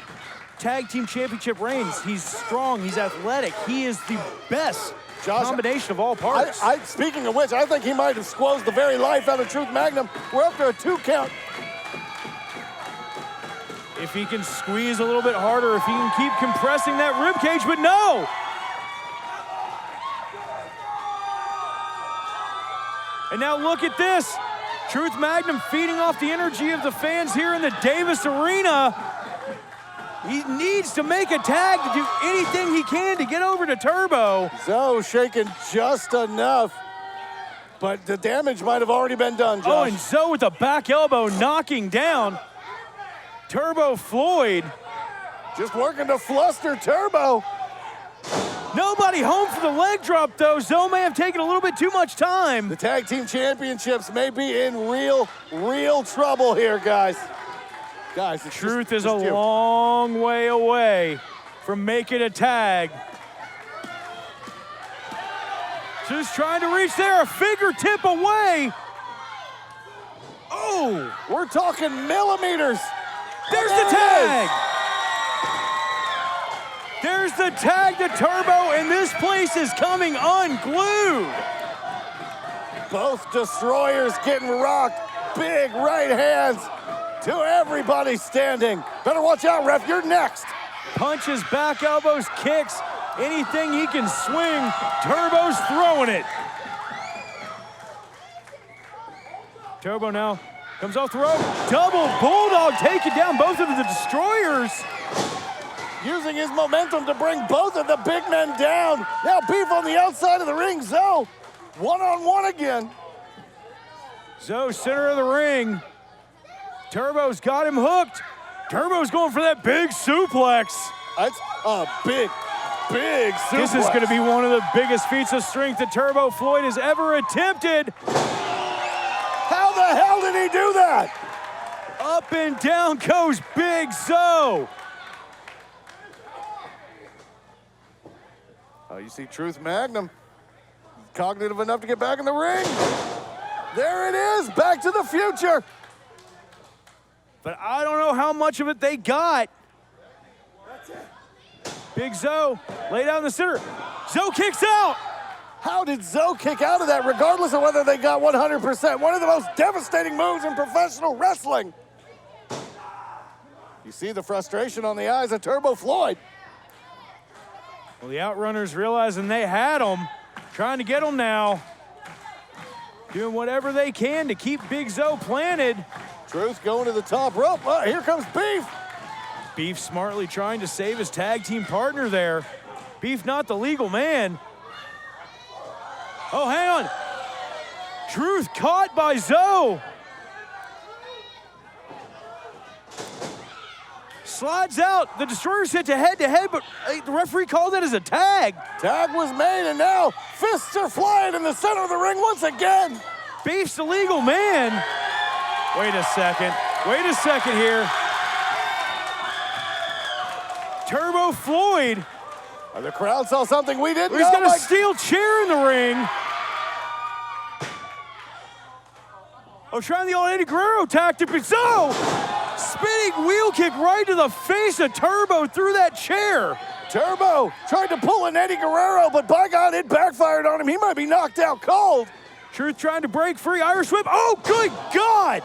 tag team championship reigns. He's strong, he's athletic, he is the best combination of all parts. Speaking of which, I think he might have squozed the very life out of Truth Magnum. We're up to a 2 count. If he can squeeze a little bit harder, if he can keep compressing that rib cage, but no! And now look at this. Truth Magnum feeding off the energy of the fans here in the Davis Arena. He needs to make a tag to do anything he can to get over to Turbo. Zo shaking just enough, but the damage might have already been done, Josh. Oh, and Zo with a back elbow knocking down Turbo Floyd. Just working to fluster Turbo. Nobody home for the leg drop, though. Zo may have taken a little bit too much time. The tag team championships may be in real trouble here, guys. Guys, Truth is a long way away from making a tag. Just trying to reach there, a fingertip away. Oh, we're talking millimeters. There's the tag. There's the tag to Turbo, and this place is coming unglued. Both destroyers getting rocked. Big right hands to everybody standing. Better watch out, ref, you're next. Punches, back elbows, kicks, anything he can swing, Turbo's throwing it. Turbo now comes off the rope. Double Bulldog taking down both of the destroyers. Using his momentum to bring both of the big men down. Now Beef on the outside of the ring. Zo, one-on-one again. Zo, center of the ring. Turbo's got him hooked. Turbo's going for that big suplex. That's a big suplex. This is going to be one of the biggest feats of strength that Turbo Floyd has ever attempted. How the hell did he do that? Up and down goes Big Zo. Oh, you see Truth Magnum cognitive enough to get back in the ring. There it is, Back to the Future. But I don't know how much of it they got. Big Zo laid out in the center. Zo kicks out. How did Zo kick out of that, regardless of whether they got 100%? One of the most devastating moves in professional wrestling. You see the frustration on the eyes of Turbo Floyd. Well, the Outrunners realizing they had him, trying to get him now. Doing whatever they can to keep Big Zo planted. Truth going to the top rope. Oh, here comes Beef. Beef smartly trying to save his tag team partner there. Beef not the legal man. Oh, hang on. Truth caught by Zo. Slides out. The Destroyer's hit to head, but the referee called that as a tag. Tag was made, and now fists are flying in the center of the ring once again. Beef's the legal man. Wait a second. Wait a second here. Turbo Floyd. The crowd saw something we didn't know. He's got a steel chair in the ring. Oh, trying the old Eddie Guerrero tactic, but Zo! Spinning wheel kick right to the face of Turbo through that chair. Turbo tried to pull an Eddie Guerrero, but by God, it backfired on him. He might be knocked out cold. Truth trying to break free. Irish whip. Oh, good God!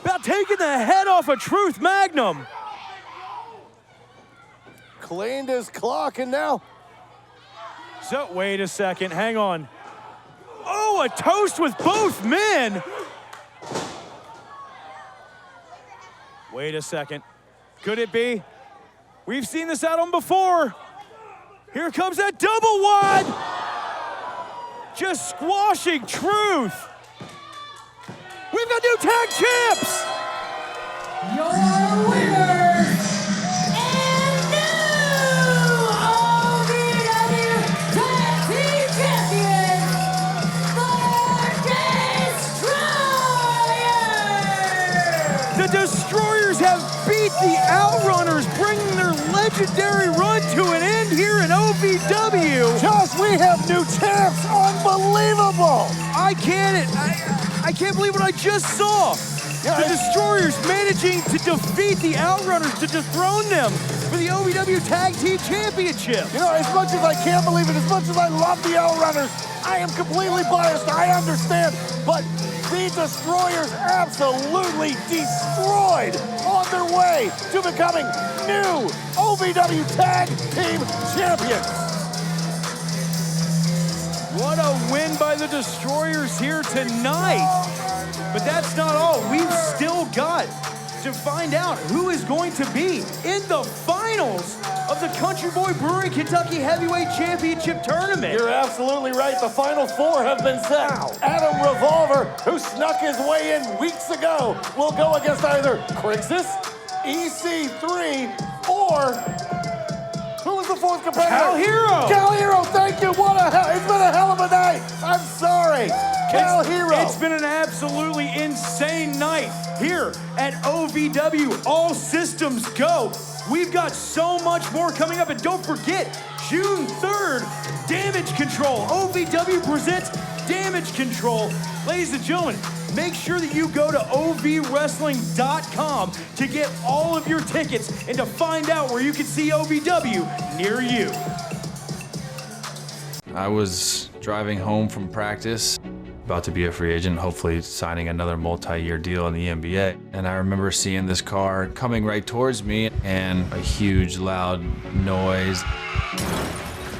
About taking the head off of Truth Magnum. Cleaned his clock, and now. So, wait a second. Hang on. Oh, a toast with both men. Wait a second. Could it be? We've seen this out on before. Here comes that double one. Just squashing Truth. We've got new tag champs. Your winners and new OVW Tag Team Champions, the Destroyers! The Destroyers have beat the Outrunners, bringing their legendary run to an end here in OVW. Josh, we have new champs. Unbelievable. I can't believe what I just saw. Yeah, the Destroyers managing to defeat the Outrunners to dethrone them for the OVW Tag Team Championships. You know, as much as I can't believe it, as much as I love the Outrunners, I am completely biased, I understand, but the Destroyers absolutely destroyed on their way to becoming new OVW Tag Team Champions. What a win by the Destroyers here tonight. But that's not all. We've still got to find out who is going to be in the finals of the Country Boy Brewing Kentucky Heavyweight Championship Tournament. You're absolutely right. The final four have been set. Adam Revolver, who snuck his way in weeks ago, will go against either Crixus, EC3, or who was the fourth competitor? Kal Herro. Kal Herro, thank you. What a hell. It's been a hell of a night. I'm sorry. Kal Herro. It's been an absolutely insane night here at OVW. All systems go. We've got so much more coming up. And don't forget, June 3rd, Damage Control. OVW presents Damage Control. Ladies and gentlemen, make sure that you go to ovwrestling.com to get all of your tickets and to find out where you can see OVW near you. I was driving home from practice, about to be a free agent, hopefully signing another multi-year deal in the NBA. And I remember seeing this car coming right towards me and a huge loud noise.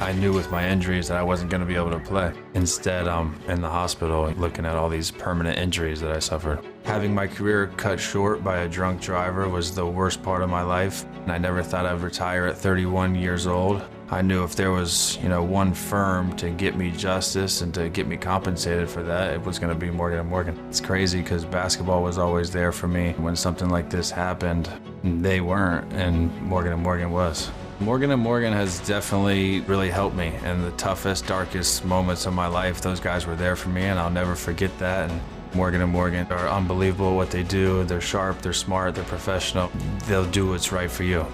I knew with my injuries that I wasn't going to be able to play. Instead, I'm in the hospital looking at all these permanent injuries that I suffered. Having my career cut short by a drunk driver was the worst part of my life, and I never thought I'd retire at 31 years old. I knew if there was, one firm to get me justice and to get me compensated for that, it was going to be Morgan & Morgan. It's crazy because basketball was always there for me. When something like this happened, they weren't, and Morgan & Morgan was. Morgan & Morgan has definitely really helped me in the toughest, darkest moments of my life. Those guys were there for me, and I'll never forget that. And Morgan & Morgan are unbelievable at what they do. They're sharp, they're smart, they're professional. They'll do what's right for you.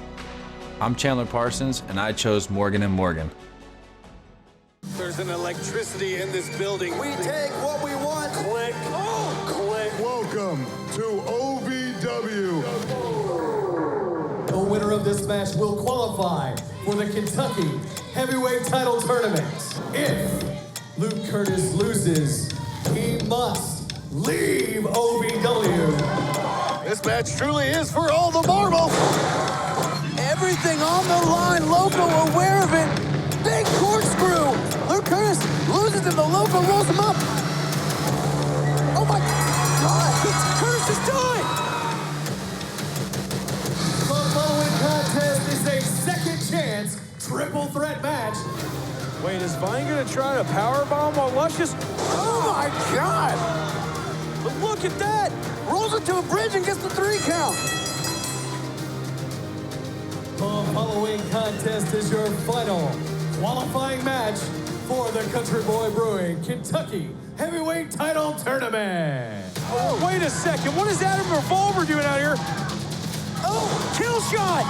I'm Chandler Parsons, and I chose Morgan & Morgan. There's an electricity in this building. We take what we want. Click. Oh, click. Welcome to OVW. The winner of this match will qualify for the Kentucky Heavyweight Title Tournament. If Luke Curtis loses, he must leave OVW. This match truly is for all the marbles. Everything on the line. Loco aware of it. Big corkscrew. Luke Curtis loses him. The Loco rolls him up. Oh my God! Curtis is done. The following contest is a second chance triple threat match. Wait, is Vine gonna try to powerbomb while Luscious? Oh my God! But look at that! Rolls it to a bridge and gets the 3 count. The following contest is your final qualifying match for the Country Boy Brewing Kentucky Heavyweight Title Tournament. Oh, wait a second. What is Adam Revolver doing out here? Oh, kill shot!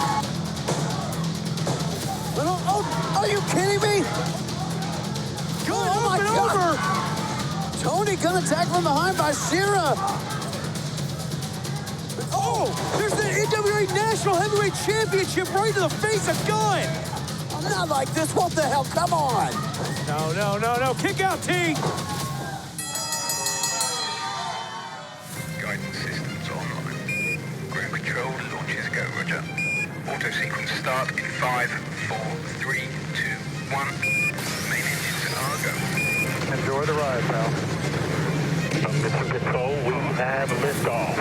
Oh, are you kidding me? Good, oh my God! Tony gonna attack from behind by Shira. Oh, there's the NWA National Heavyweight Championship right to the face of Gunn. I'm not like this. What the hell? Come on. No. Kick out, T. Guidance systems online. Ground control launches go, roger. Auto sequence start in 5, 4, 3, 2, 1. Main engines are go. Enjoy the ride, pal. Mission Control, we have liftoff.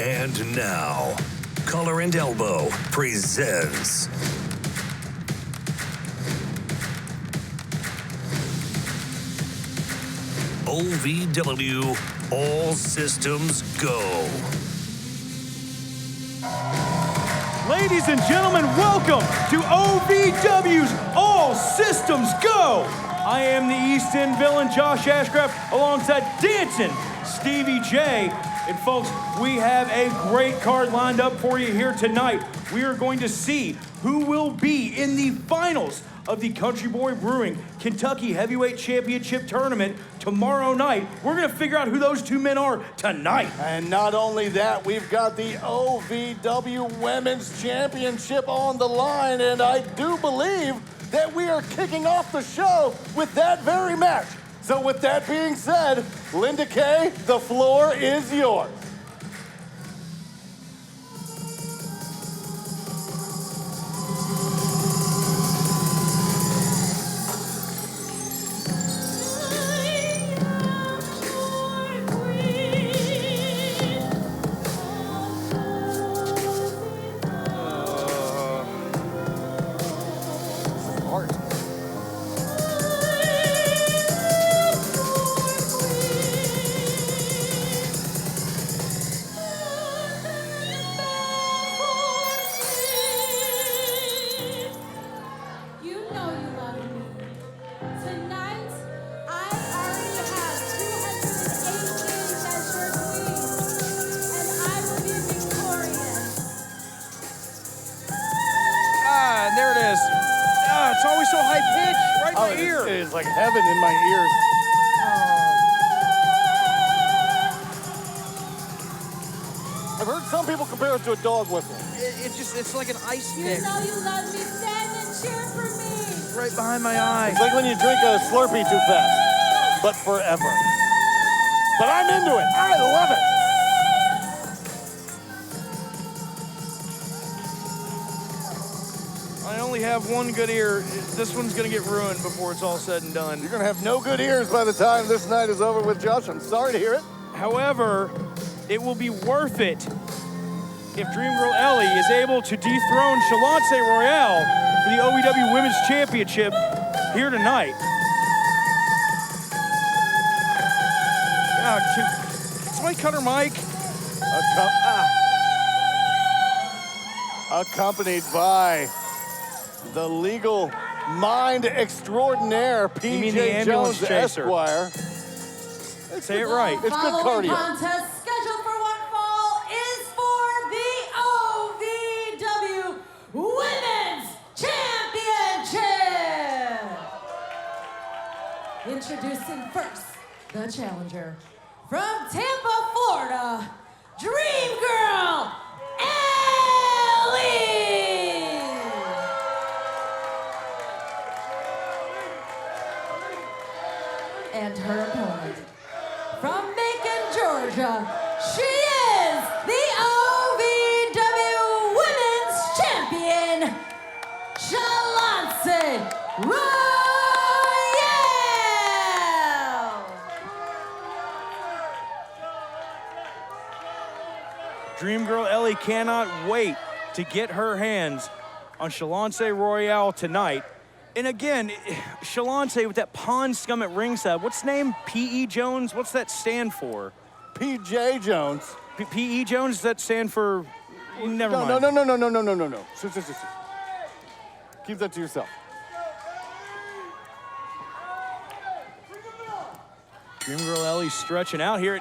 And now, Collar and Elbow presents OVW All Systems Go. Ladies and gentlemen, welcome to OVW's All Systems Go. I am the East End villain, Josh Ashcraft, alongside Dancing Stevie J. And folks, we have a great card lined up for you here tonight. We are going to see who will be in the finals of the Country Boy Brewing Kentucky Heavyweight Championship Tournament tomorrow night. We're gonna figure out who those two men are tonight. And not only that, we've got the OVW Women's Championship on the line, and I do believe that we are kicking off the show with that very match. So with that being said, Linda Kay, the floor is yours. It's like heaven in my ears. I've heard some people compare it to a dog whistle. It's like an ice You pick know you love me, stand and cheer for me. right behind my eye. It's like when you drink a Slurpee too fast, but forever. But I'm into it. I love it. I only have one good ear. This one's gonna get ruined before it's all said and done. You're gonna have no good ears by the time this night is over with Josh. I'm sorry to hear it. However, it will be worth it if Dream Girl Ellie is able to dethrone Shalonce Royal for the OVW Women's Championship here tonight. Can somebody cut her mic? Accompanied by the legal mind extraordinaire, PJ Jones chaser. Esquire. Say it right. It's good Following cardio. contest scheduled for one fall is for the OVW Women's Championship. Introducing first, the challenger from Tampa, Florida, Dream Girl Ellie. And her opponent, from Macon, Georgia, she is the OVW Women's Champion, Shalonce Royal. Dream Girl Ellie cannot wait to get her hands on Shalonce Royal tonight. And again, Shalonce with that pond scum at ringside. What's the name? P.E. Jones? What's that stand for? PJ Jones. P.E. Jones, does that stand for? Never mind. No. Sit. Keep that to yourself. Dream Girl Ellie stretching out here.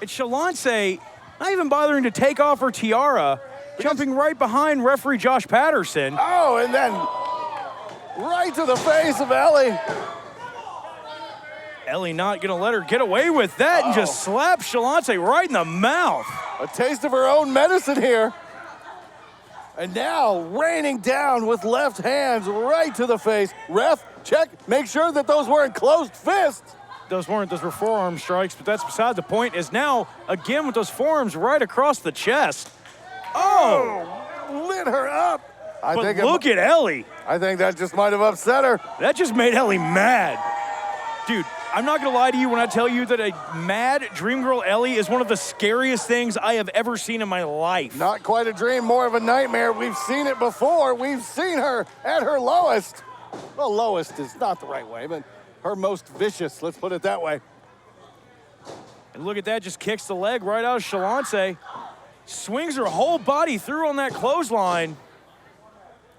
It's Shalonce not even bothering to take off her tiara, jumping right behind referee Josh Patterson. Oh, and then right to the face of Ellie. Ellie not gonna let her get away with that and just slap Shalonce right in the mouth. A taste of her own medicine here. And now raining down with left hands right to the face. Ref, check, make sure that those weren't closed fists. Those were forearm strikes, but that's beside the point, is now again with those forearms right across the chest. Oh! Lit her up. But look at Ellie. I think that just might have upset her. That just made Ellie mad. Dude, I'm not gonna lie to you when I tell you that a mad Dream Girl Ellie is one of the scariest things I have ever seen in my life. Not quite a dream, more of a nightmare. We've seen it before. We've seen her at her lowest. Well, lowest is not the right way, but her most vicious, let's put it that way. And look at that, just kicks the leg right out of Shalonce. Swings her whole body through on that clothesline.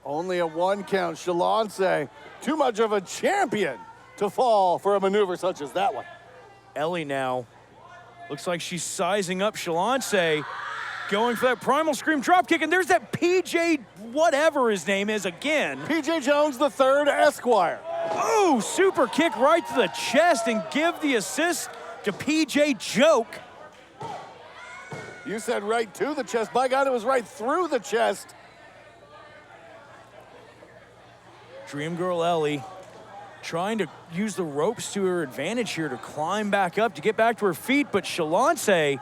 Only a 1 count. Shalonce, too much of a champion to fall for a maneuver such as that one. Ellie now looks like she's sizing up Shalonce, going for that primal scream drop kick, and there's that PJ whatever his name is again. PJ Jones III Esquire. Oh, super kick right to the chest and give the assist to PJ Joke. You said right to the chest. By God, it was right through the chest. Dream Girl Ellie trying to use the ropes to her advantage here to climb back up, to get back to her feet, but Shalonce,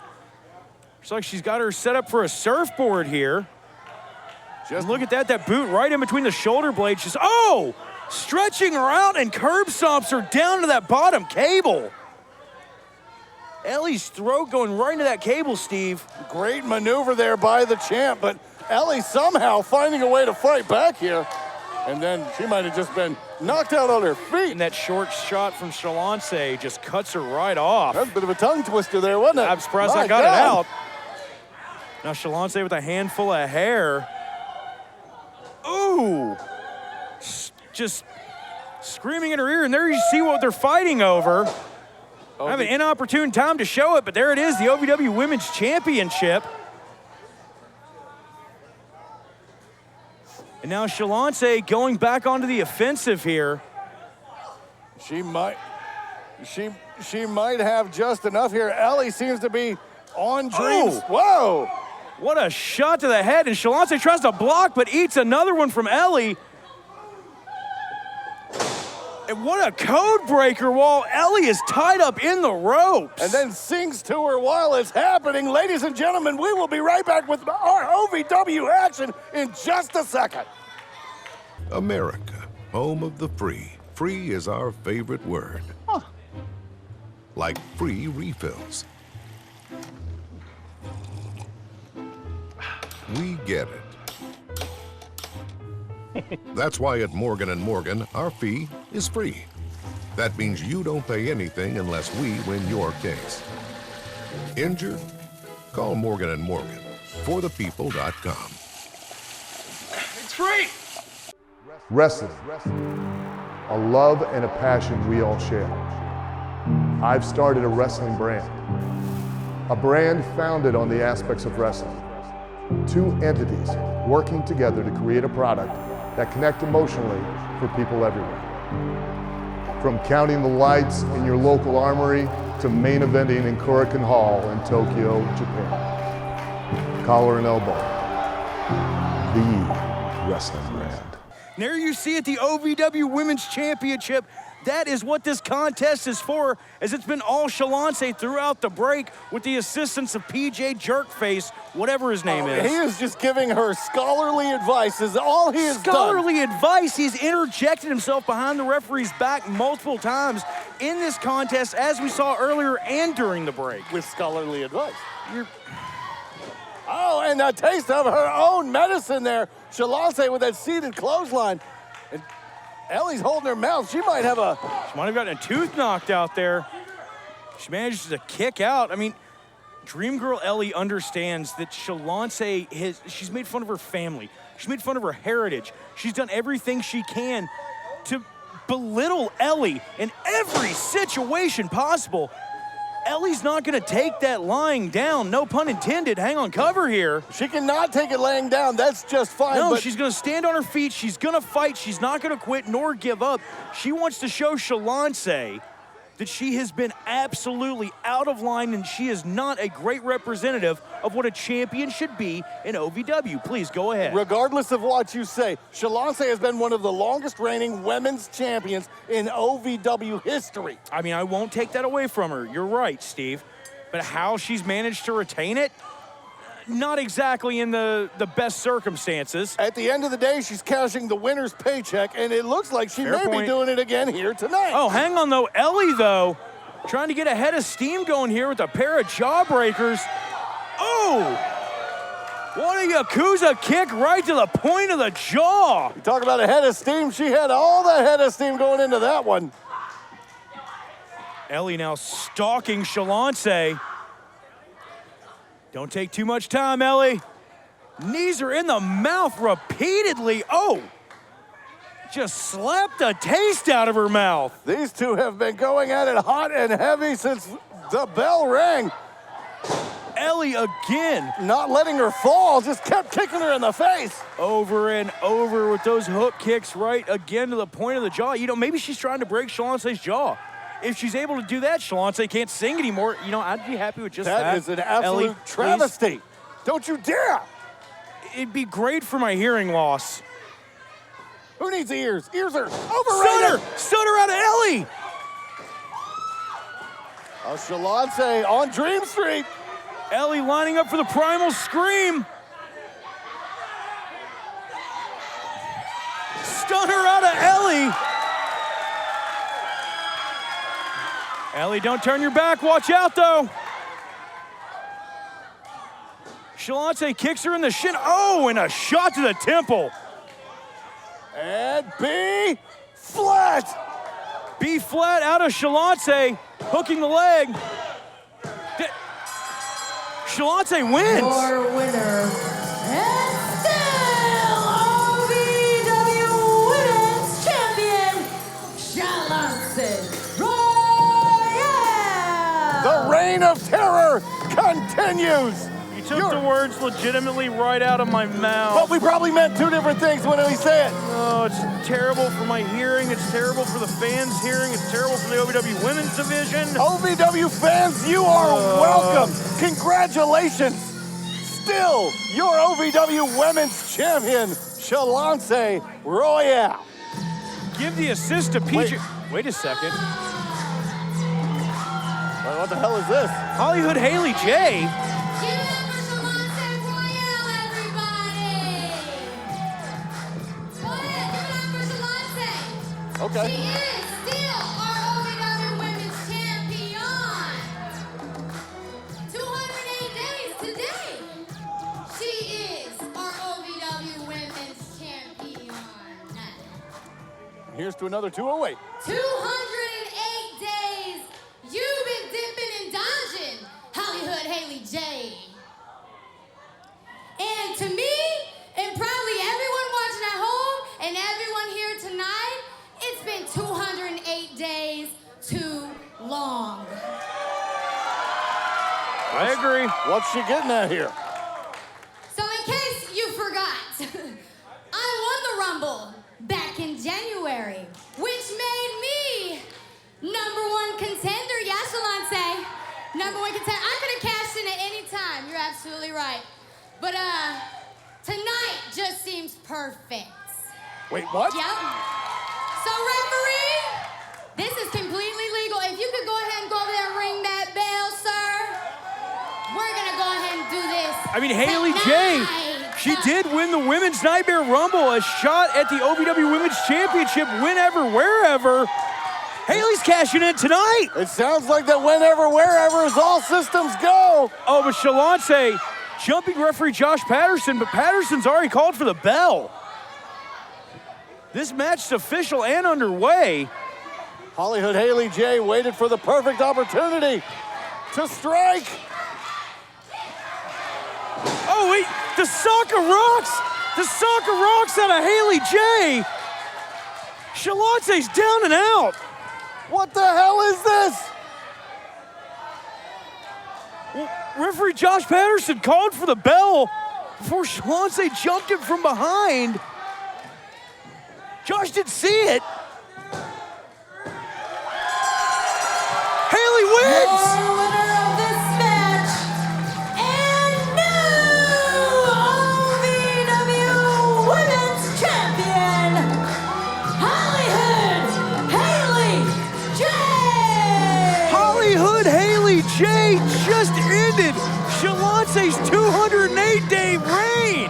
looks like she's got her set up for a surfboard here. Just look at that boot right in between the shoulder blades. Just, oh, stretching her out and curb stomps her down to that bottom cable. Ellie's throat going right into that cable, Steve. Great maneuver there by the champ, but Ellie somehow finding a way to fight back here. And then she might have just been knocked out on her feet. And that short shot from Shalonce just cuts her right off. That's a bit of a tongue twister there, wasn't it? I'm surprised I got it out. Now Shalonce with a handful of hair. Ooh. Just screaming in her ear, and there you see what they're fighting over. I have an inopportune time to show it, but there it is, the OVW Women's Championship. And now Shalonce going back onto the offensive here. She might have just enough here. Ellie seems to be on dreams. Oh. Whoa! What a shot to the head, and Shalonce tries to block, but eats another one from Ellie. And what a code breaker while Ellie is tied up in the ropes. And then sings to her while it's happening. Ladies and gentlemen, we will be right back with our OVW action in just a second. America, home of the free. Free is our favorite word. Huh. Like free refills. We get it. That's why at Morgan & Morgan, our fee is free. That means you don't pay anything unless we win your case. Injured? Call Morgan & Morgan. ForThePeople.com. It's free! Wrestling, a love and a passion we all share. I've started a wrestling brand. A brand founded on the aspects of wrestling. Two entities working together to create a product that connect emotionally for people everywhere. From counting the lights in your local armory to main eventing in Korakuen Hall in Tokyo, Japan. Collar and elbow, the wrestling brand. There you see it, the OVW Women's Championship. That is what this contest is for, as it's been all Shalonce throughout the break with the assistance of PJ Jerkface, whatever his name is. He is just giving her scholarly advice, is all he has done. Scholarly advice. He's interjected himself behind the referee's back multiple times in this contest, as we saw earlier and during the break. With scholarly advice. Oh, and a taste of her own medicine there. Shalonce with that seated clothesline. And Ellie's holding her mouth. She might have gotten a tooth knocked out there. She manages to kick out. I mean, Dream Girl Ellie understands that Shalonce she's made fun of her family. She's made fun of her heritage. She's done everything she can to belittle Ellie in every situation possible. Ellie's not going to take that lying down, no pun intended. Hang on cover here. She cannot take it laying down. That's just fine. No, but she's going to stand on her feet. She's going to fight. She's not going to quit nor give up. She wants to show Shalonce that she has been absolutely out of line and she is not a great representative of what a champion should be in OVW. Please go ahead. Regardless of what you say, Shalonce has been one of the longest reigning women's champions in OVW history. I mean, I won't take that away from her. You're right, Steve. But how she's managed to retain it, not exactly in the best circumstances. At the end of the day, she's cashing the winner's paycheck, and it looks like she may be doing it again here tonight. Oh, hang on, though. Ellie, though, trying to get a head of steam going here with a pair of jawbreakers. Oh! What a Yakuza kick right to the point of the jaw. You talk about a head of steam. She had all the head of steam going into that one. Ellie now stalking Shalonce. Don't take too much time, Ellie. Knees are in the mouth repeatedly. Oh, just slapped a taste out of her mouth. These two have been going at it hot and heavy since the bell rang. Ellie again. Not letting her fall, just kept kicking her in the face. Over and over with those hook kicks right again to the point of the jaw. You know, maybe she's trying to break Shalonce's jaw. If she's able to do that, Shalonce can't sing anymore. You know, I'd be happy with just that. That is an absolute Ellie, travesty. Please. Don't you dare. It'd be great for my hearing loss. Who needs ears? Ears are overrated. Stunner out of Ellie. Shalonce on Dream Street. Ellie lining up for the primal scream. Stunner out of Ellie. Ellie, don't turn your back. Watch out, though. Shalonce kicks her in the shin. Oh, and a shot to the temple. And B flat. B flat out of Shalonce, hooking the leg. Shalonce wins. Your winner, and still OVW Women's Champion, Shalonce Royal. The reign of terror continues. You took the words legitimately right out of my mouth. But we probably meant two different things when we say it. Oh, it's terrible for my hearing. It's terrible for the fans' hearing. It's terrible for the OVW Women's Division. OVW fans, you are welcome. Congratulations. Still your OVW Women's Champion, Shalonce Royal. Give the assist to PJ. Wait a second. What the hell is this? Hollywood Haley J. Okay. She is still our OVW Women's Champion. 208 days today. She is our OVW Women's Champion. Here's to another 208. 208 days. You've been dipping and dodging, Hollywood Haley J. And to me, and probably everyone watching at home, and everyone here tonight, it's been 208 days too long. I agree. What's she getting at here? So in case you forgot, I won the Rumble back in January, which made me #1 contender. Yeah, Shalonce, #1 contender. I could have cashed in at any time. You're absolutely right. But tonight just seems perfect. Wait, what? Yep. So referee, this is completely legal. If you could go ahead and go over there and ring that bell, sir. We're gonna go ahead and do this. I mean, Haley J, she did win the Women's Nightmare Rumble, a shot at the OVW Women's Championship whenever, wherever. Haley's cashing in tonight. It sounds like that whenever, wherever is all systems go. Oh, but Shalonce jumping referee Josh Patterson, but Patterson's already called for the bell. This match is official and underway. Hollywood Haley J waited for the perfect opportunity to strike. Oh, wait, the Soccer Rocks! The Soccer Rocks out of Haley J. Shalonce's down and out. What the hell is this? Well, referee Josh Patterson called for the bell before Shalonce jumped him from behind. Josh didn't see it. Haley wins! Your winner of this match and new OVW Women's Champion, Hollywood Haley J. Hollywood Haley J just ended Shalonce's 208 8-day reign.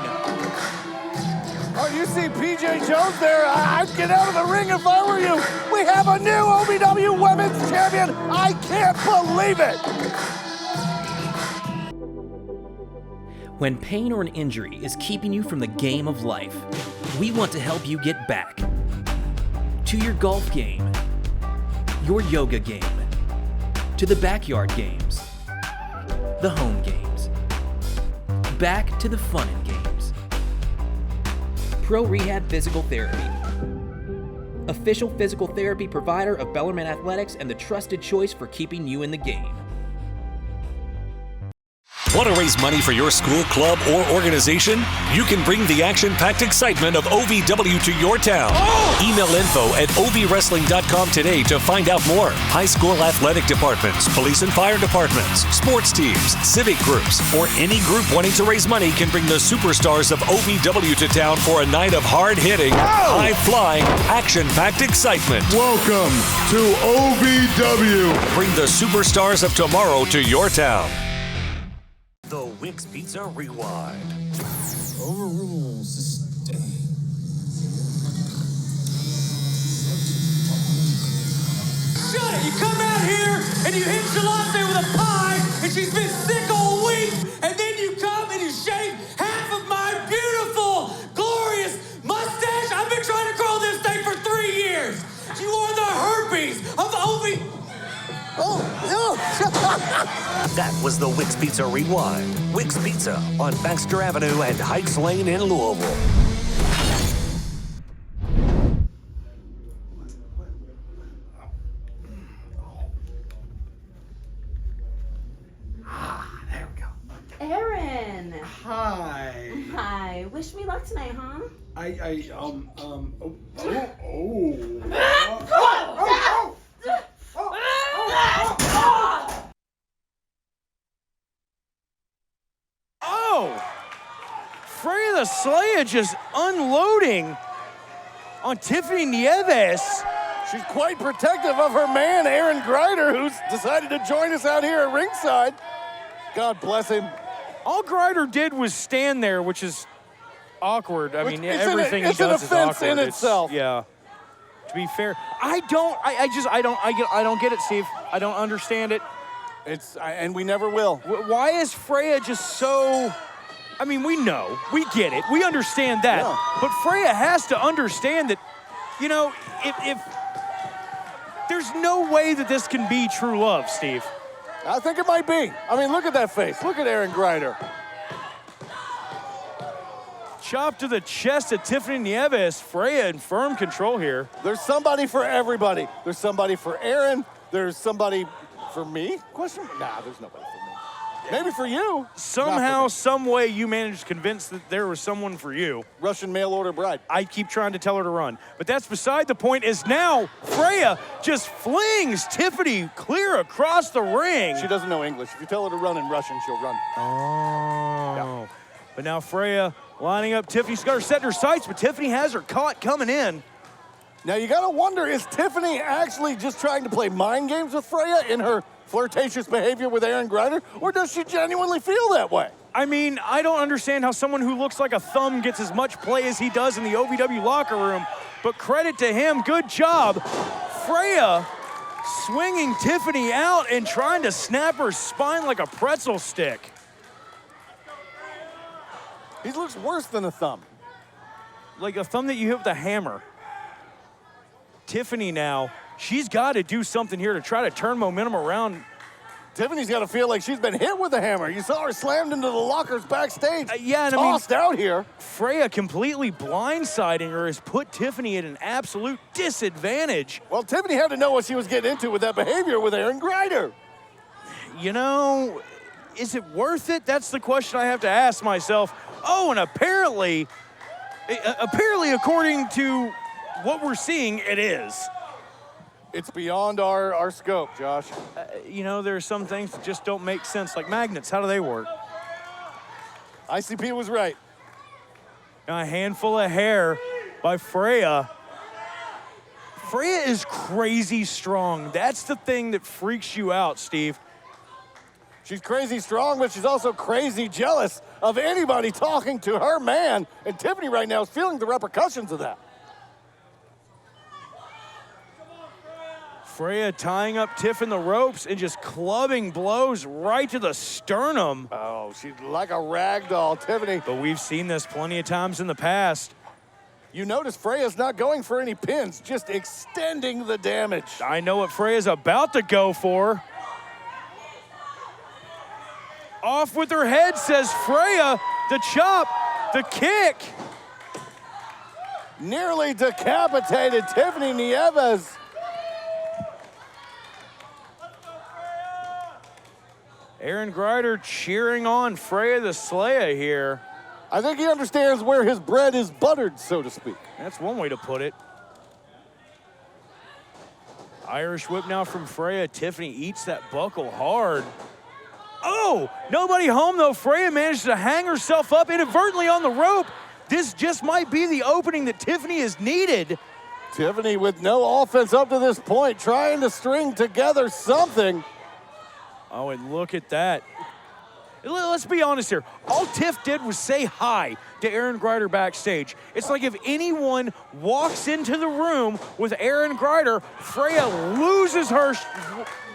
Oh, you see PJ Jones there? I'd get out of the ring if I were you. We have a new OVW Women's Champion. I can't believe it. When pain or an injury is keeping you from the game of life, we want to help you get back to your golf game, your yoga game, to the backyard games, the home games, back to the fun and games. Pro Rehab Physical Therapy, official physical therapy provider of Bellarmine Athletics and the trusted choice for keeping you in the game. Want to raise money for your school, club, or organization? You can bring the action-packed excitement of OVW to your town. Email info@ovwrestling.com today to find out more. High school athletic departments, police and fire departments, sports teams, civic groups, or any group wanting to raise money can bring the superstars of OVW to town for a night of hard-hitting, high-flying, action-packed excitement. Welcome to OVW. Bring the superstars of tomorrow to your town. The Wix Pizza Rewind. Overrules. Shut it! You come out here and you hit Shalonce with a pie, and she's been sick all week, and then you come and you shave half of my beautiful, glorious mustache. I've been trying to grow this thing for 3 years. You are the herpes of OV. That was the Wix Pizza Rewind. Wix Pizza on Baxter Avenue and Heights Lane in Louisville. There we go. Aaron. Hi. Hi. Wish me luck tonight, huh? Oh! Freya the Slaya just unloading on Tiffany Nieves. She's quite protective of her man, Aaron Grider, who's decided to join us out here at ringside. God bless him. All Grider did was stand there, which is awkward. I mean, It's everything he it's an does is offense awkward. in itself. Yeah. To be fair, I don't get it, Steve. I don't understand it. And we never will. Why is Freya just so? I mean, we know, we get it, we understand that, but Freya has to understand that, you know, if there's no way that this can be true love, Steve. I think it might be. I mean, look at that face. Look at Aaron Grider. Chop to the chest of Tiffany Nieves. Freya in firm control here. There's somebody for everybody. There's somebody for Aaron. There's somebody for me? Nah, there's nobody for me. Maybe for you. Somehow, some way, you managed to convince that there was someone for you. Russian mail order bride. I keep trying to tell her to run. But that's beside the point, is now Freya just flings Tiffany clear across the ring. She doesn't know English. If you tell her to run in Russian, she'll run. Oh. Yeah. But now Freya lining up Tiffany. She's got her set in her sights, but Tiffany has her caught coming in. Now you gotta wonder, is Tiffany actually just trying to play mind games with Freya in her flirtatious behavior with Aaron Grider, or does she genuinely feel that way? I mean, I don't understand how someone who looks like a thumb gets as much play as he does in the OVW locker room, but credit to him, good job. Freya swinging Tiffany out and trying to snap her spine like a pretzel stick. He looks worse than a thumb. Like a thumb that you hit with a hammer. Tiffany now, she's got to do something here to try to turn momentum around. Tiffany's got to feel like she's been hit with a hammer. You saw her slammed into the lockers backstage. Yeah, and tossed out here. Freya completely blindsiding her has put Tiffany at an absolute disadvantage. Well, Tiffany had to know what she was getting into with that behavior with Aaron Grider. You know, is it worth it? That's the question I have to ask myself. Oh, and apparently according to what we're seeing, it is. It's beyond our scope, Josh. You know, there are some things that just don't make sense, like magnets. How do they work? ICP was right. Now a handful of hair by Freya. Freya is crazy strong. That's the thing that freaks you out, Steve. She's crazy strong, but she's also crazy jealous of anybody talking to her man. And Tiffany right now is feeling the repercussions of that. Freya tying up Tiff in the ropes and just clubbing blows right to the sternum. Oh, she's like a rag doll, Tiffany. But we've seen this plenty of times in the past. You notice Freya's not going for any pins, just extending the damage. I know what Freya's about to go for. Off with her head, says Freya. The chop, the kick. Nearly decapitated Tiffany Nieves. Aaron Grider cheering on Freya the Slaya here. I think he understands where his bread is buttered, so to speak. That's one way to put it. Irish whip now from Freya. Tiffany eats that buckle hard. Oh, nobody home though. Freya managed to hang herself up inadvertently on the rope. This just might be the opening that Tiffany has needed. Tiffany with no offense up to this point, trying to string together something. Oh, and look at that. Let's be honest here. All Tiff did was say hi to Aaron Grider backstage. It's like if anyone walks into the room with Aaron Grider, Freya loses her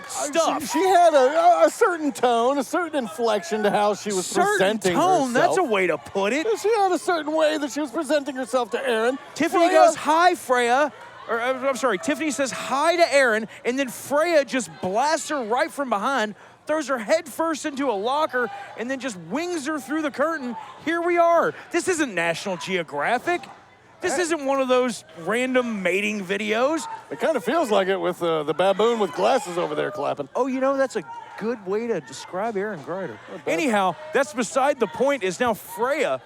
stuff. She had a certain tone, a certain inflection to how she was presenting herself. That's a way to put it. She had a certain way that she was presenting herself to Aaron. Tiffany goes, hi, Freya. Or, I'm sorry, Tiffany says hi to Aaron, and then Freya just blasts her right from behind, throws her head first into a locker, and then just wings her through the curtain. Here we are. This isn't National Geographic. This isn't one of those random mating videos. It kind of feels like it with the baboon with glasses over there clapping. Oh, you know, that's a good way to describe Aaron Grider. Anyhow, that's beside the point. Is now Freya.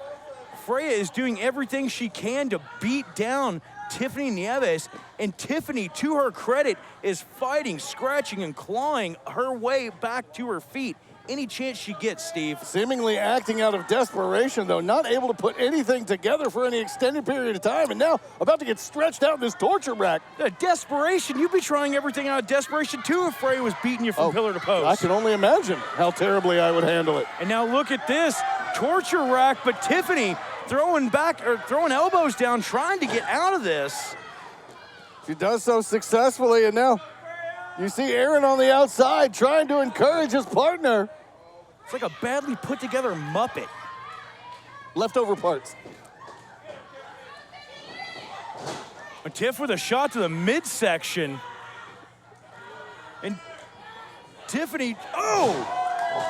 Freya is doing everything she can to beat down Tiffany Nieves, and Tiffany, to her credit, is fighting, scratching, and clawing her way back to her feet any chance she gets, Steve. Seemingly acting out of desperation, though, not able to put anything together for any extended period of time, and now about to get stretched out in this torture rack. Desperation? You'd be trying everything out of desperation, too, if Freya was beating you from pillar to post. I can only imagine how terribly I would handle it. And now look at this, torture rack, but Tiffany throwing elbows down, trying to get out of this. She does so successfully, and now you see Aaron on the outside trying to encourage his partner. It's like a badly put together Muppet. Leftover parts. A Tiff with a shot to the midsection. And Tiffany,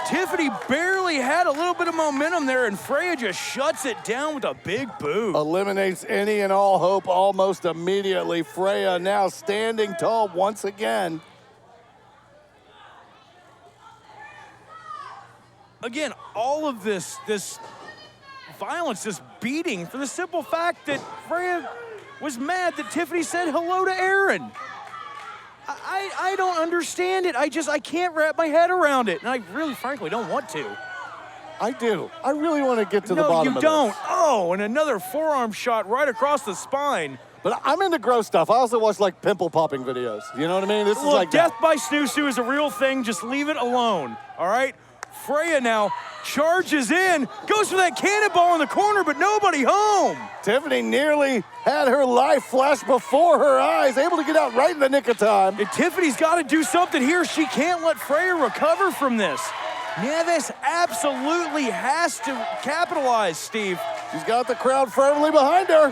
Tiffany barely had a little bit of momentum there, and Freya just shuts it down with a big boot. Eliminates any and all hope almost immediately. Freya now standing tall once again. Again, all of this violence, this beating, for the simple fact that Freya was mad that Tiffany said hello to Aaron. I don't understand it. I can't wrap my head around it, and I really, frankly, don't want to. I do. I really want to get to the bottom of this. No, you don't. Oh, and another forearm shot right across the spine. But I'm into gross stuff. I also watch, like, pimple popping videos. You know what I mean? This is Look, like death by snoo-snoo is a real thing. Just leave it alone, all right? Freya now charges in, goes for that cannonball in the corner, but nobody home. Tiffany nearly had her life flash before her eyes, able to get out right in the nick of time. And Tiffany's got to do something here. She can't let Freya recover from this. Nieves absolutely has to capitalize, Steve. She's got the crowd firmly behind her.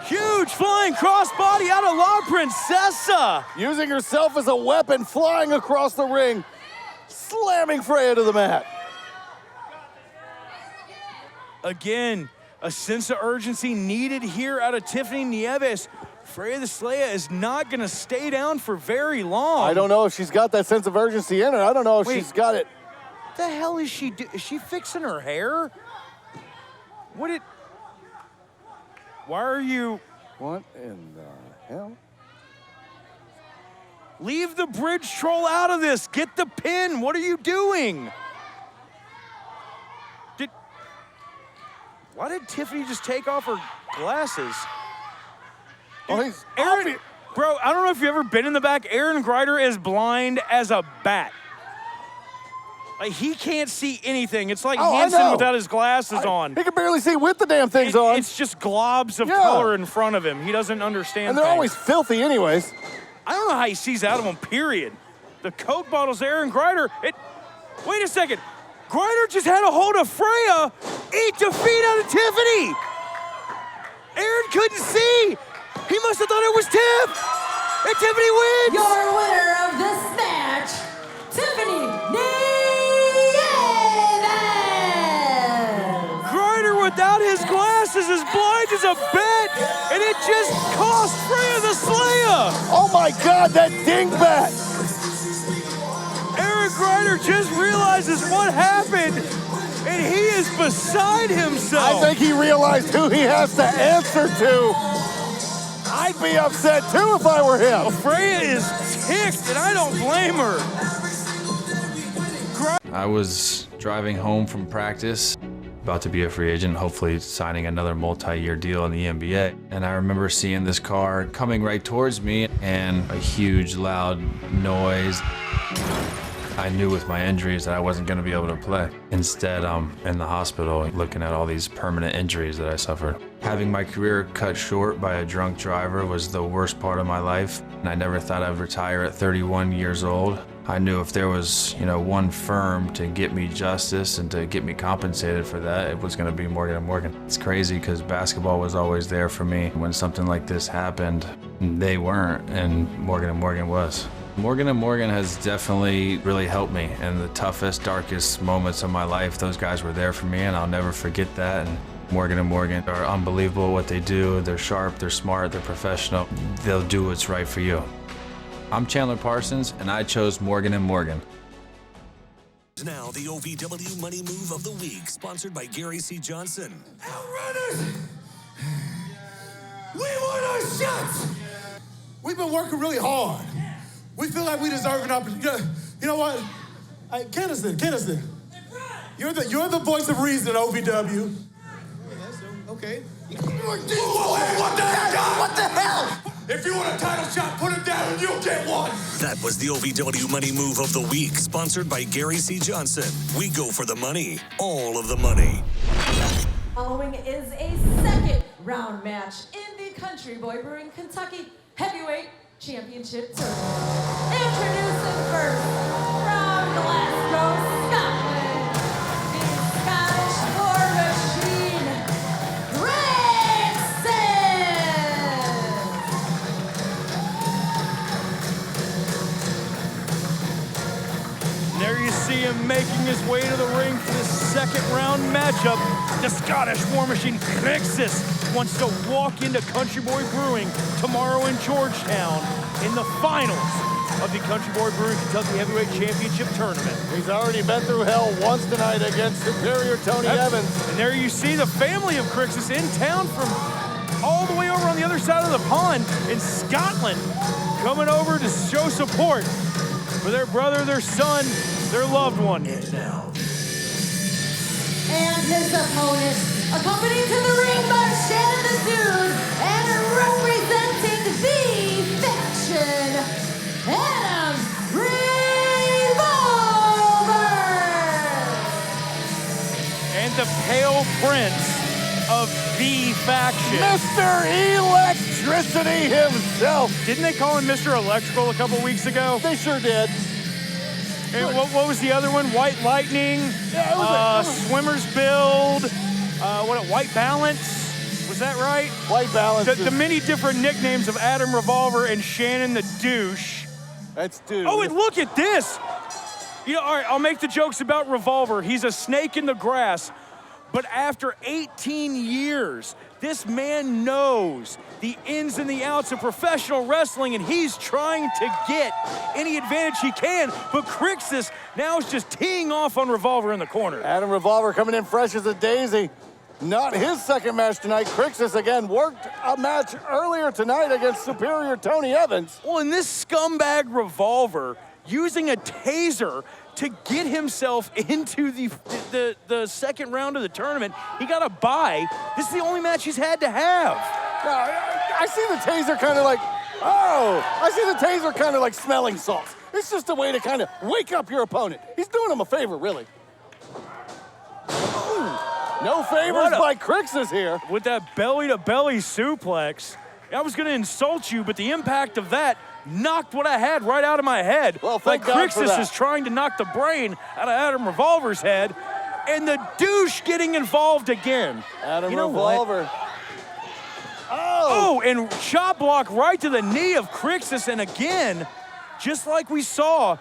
Huge flying crossbody out of La Princesa. Using herself as a weapon, flying across the ring, slamming Freya to the mat. Again, a sense of urgency needed here out of Tiffany Nieves. Freya the Slaya is not going to stay down for very long. I don't know if she's got that sense of urgency in her. I don't know if she's got it. What the hell is she doing? Is she fixing her hair? Why are you? What in the hell? Leave the bridge troll out of this. Get the pin. What are you doing? Why did Tiffany just take off her glasses? Aaron, bro, I don't know if you've ever been in the back. Aaron Grider is blind as a bat. He can't see anything. It's like I Hanson know. without his glasses on. He can barely see with the damn things on. It's just globs of color in front of him. He doesn't understand And they're things. always filthy anyways. I don't know how he sees out of them, period. The Coke bottles there, and Grider, wait a second. Grider just had a hold of Freya, eat defeat out of Tiffany. Aaron couldn't see. He must have thought it was Tiff. And Tiffany wins. Your winner of this match, Tiffany Nieves. Grider without his glasses, as blind as a bat, and it just cost Freya the Slaya. Oh my God, that dingbat. Aaron Grider just realizes what happened, and he is beside himself. I think he realized who he has to answer to. I'd be upset too if I were him. Well, Freya is ticked, and I don't blame her. I was driving home from practice, about to be a free agent, hopefully signing another multi-year deal in the NBA. And I remember seeing this car coming right towards me and a huge loud noise. I knew with my injuries that I wasn't going to be able to play. Instead, I'm in the hospital looking at all these permanent injuries that I suffered. Having my career cut short by a drunk driver was the worst part of my life, and I never thought I'd retire at 31 years old. I knew if there was, one firm to get me justice and to get me compensated for that, it was going to be Morgan & Morgan. It's crazy because basketball was always there for me. When something like this happened, they weren't, and Morgan & Morgan was. Morgan & Morgan has definitely really helped me in the toughest, darkest moments of my life. Those guys were there for me, and I'll never forget that. And Morgan & Morgan are unbelievable what they do. They're sharp, they're smart, they're professional. They'll do what's right for you. I'm Chandler Parsons, and I chose Morgan & Morgan. Now the OVW Money Move of the Week, sponsored by Gary C. Johnson. Outrunners! We want our shots! We've been working really hard. We feel like we deserve an opportunity. You know what? Hey, Kennison. You're the voice of reason at OVW. Okay. What the hell? What the hell? If you want a title shot, put it down and you'll get one. That was the OVW Money Move of the Week, sponsored by Gary C. Johnson. We go for the money, all of the money. Following is a second round match in the Country Boy Brewing Kentucky Heavyweight Championship Tournament. Introducing first from Glasgow, Scotland, the Scottish War Machine, Crixus. There you see him making his way to the ring for the second round matchup. The Scottish War Machine Crixus wants to walk into Country Boy Brewing tomorrow in Georgetown in the finals of the Country Boy Brewing Kentucky Heavyweight Championship Tournament. He's already been through hell once tonight against superior Tony Evans. And there you see the family of Crixus in town from all the way over on the other side of the pond in Scotland, coming over to show support for their brother, their son, their loved one. And his opponent, accompanied to the ring by Shannon the Dude, and representing the faction, Adam Revolver! And the Pale Prince of the faction. Mr. Electricity himself. Didn't they call him Mr. Electrical a couple weeks ago? They sure did. And what was the other one? White Lightning, Swimmer's Build, White Balance? Was that right? White Balance. The many different nicknames of Adam Revolver and Shannon the Douche. That's Douche. Oh, and look at this. All right, I'll make the jokes about Revolver. He's a snake in the grass. But after 18 years, this man knows the ins and the outs of professional wrestling, and he's trying to get any advantage he can. But Crixus now is just teeing off on Revolver in the corner. Adam Revolver coming in fresh as a daisy. Not his second match tonight. Crixus again worked a match earlier tonight against superior Tony Evans. Well, and this scumbag Revolver using a taser to get himself into the second round of the tournament. He got a bye. This is the only match he's had to have. I see the taser kind of like, I see the taser kind of like smelling salts. It's just a way to kind of wake up your opponent. He's doing him a favor, really. Ooh, no favors by Crixus here. With that belly-to-belly suplex, I was going to insult you, but the impact of that knocked what I had right out of my head. Well, thank God for Crixus that. is trying to knock the brain out of Adam Revolver's head, and the douche getting involved again. Adam You know Revolver. what? Oh, and chop block right to the knee of Crixus, and again, just like we saw,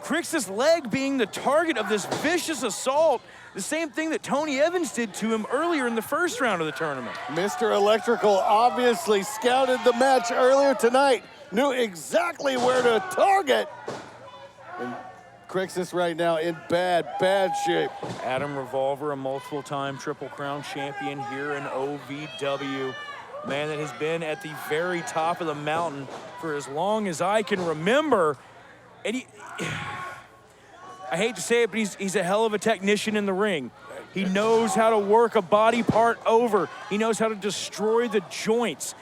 Crixus' leg being the target of this vicious assault, the same thing that Tony Evans did to him earlier in the first round of the tournament. Mr. Electrical obviously scouted the match earlier tonight, knew exactly where to target. And Crixus right now in bad shape. Adam Revolver, a multiple-time Triple Crown champion here in OVW. Man that has been at the very top of the mountain for as long as I can remember. And I hate to say it, but he's a hell of a technician in the ring. He knows how to work a body part over. He knows how to destroy the joints.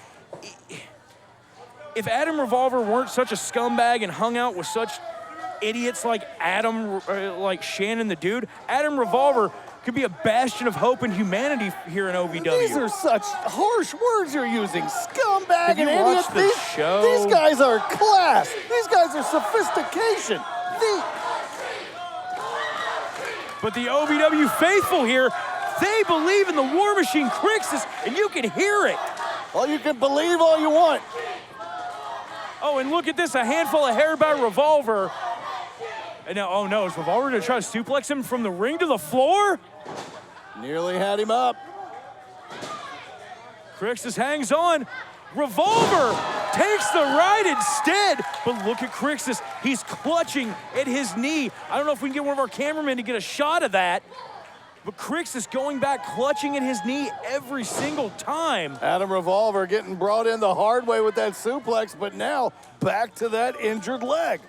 If Adam Revolver weren't such a scumbag and hung out with such idiots like like Shannon the Dude, Adam Revolver could be a bastion of hope and humanity here in OVW. These are such harsh words you're using. Scumbag Have you and watched idiot. the show? These guys are class. These guys are sophistication. But the OVW faithful here, they believe in the War Machine Crixus, and you can hear it. Well, you can believe all you want. Oh, and look at this, a handful of hair by Revolver. And now, oh no, is Revolver gonna try to suplex him from the ring to the floor? Nearly had him up. Crixus hangs on. Revolver takes the ride instead, but look at Crixus. He's clutching at his knee. I don't know if we can get one of our cameramen to get a shot of that, but Crixus going back, clutching at his knee every single time. Adam Revolver getting brought in the hard way with that suplex, but now back to that injured leg.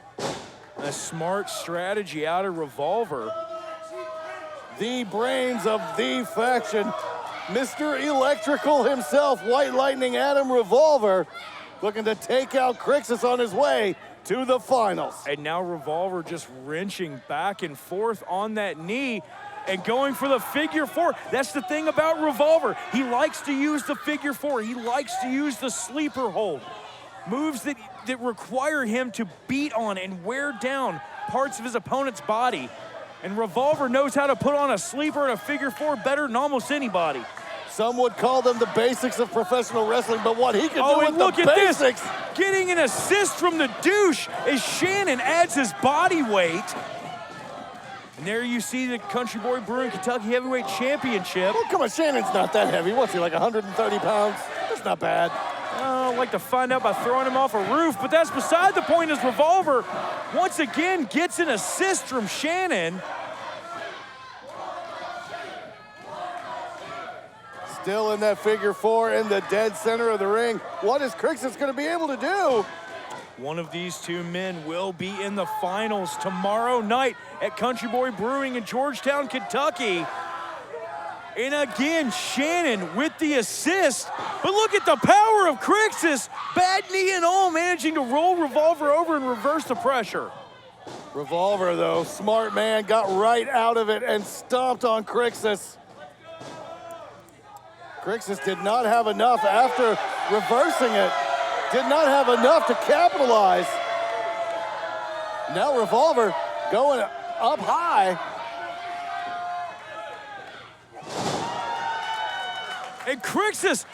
A smart strategy out of Revolver. The brains of the faction, Mr. Electrical himself, White Lightning Adam Revolver, looking to take out Crixus on his way to the finals. And now Revolver just wrenching back and forth on that knee and going for the figure four. That's the thing about Revolver. He likes to use the figure four. He likes to use the sleeper hold. Moves that require him to beat on and wear down parts of his opponent's body. And Revolver knows how to put on a sleeper and a figure four better than almost anybody. Some would call them the basics of professional wrestling, but what he can do with look the at basics. This, getting an assist from the douche as Shannon adds his body weight. And there you see the Country Boy Brewing Kentucky Heavyweight Championship. Oh, come on, Shannon's not that heavy. What's he, like 130 pounds? That's not bad. I'd like to find out by throwing him off a roof, but that's beside the point as Revolver once again gets an assist from Shannon. Still in that figure four in the dead center of the ring. What is Crixus going to be able to do? One of these two men will be in the finals tomorrow night at Country Boy Brewing in Georgetown, Kentucky. And again, Shannon with the assist. But look at the power of Crixus. Bad knee and all, managing to roll Revolver over and reverse the pressure. Revolver, though, smart man, got right out of it and stomped on Crixus. Crixus did not have enough after reversing it. Did not have enough to capitalize. Now Revolver going up high. And Crixus,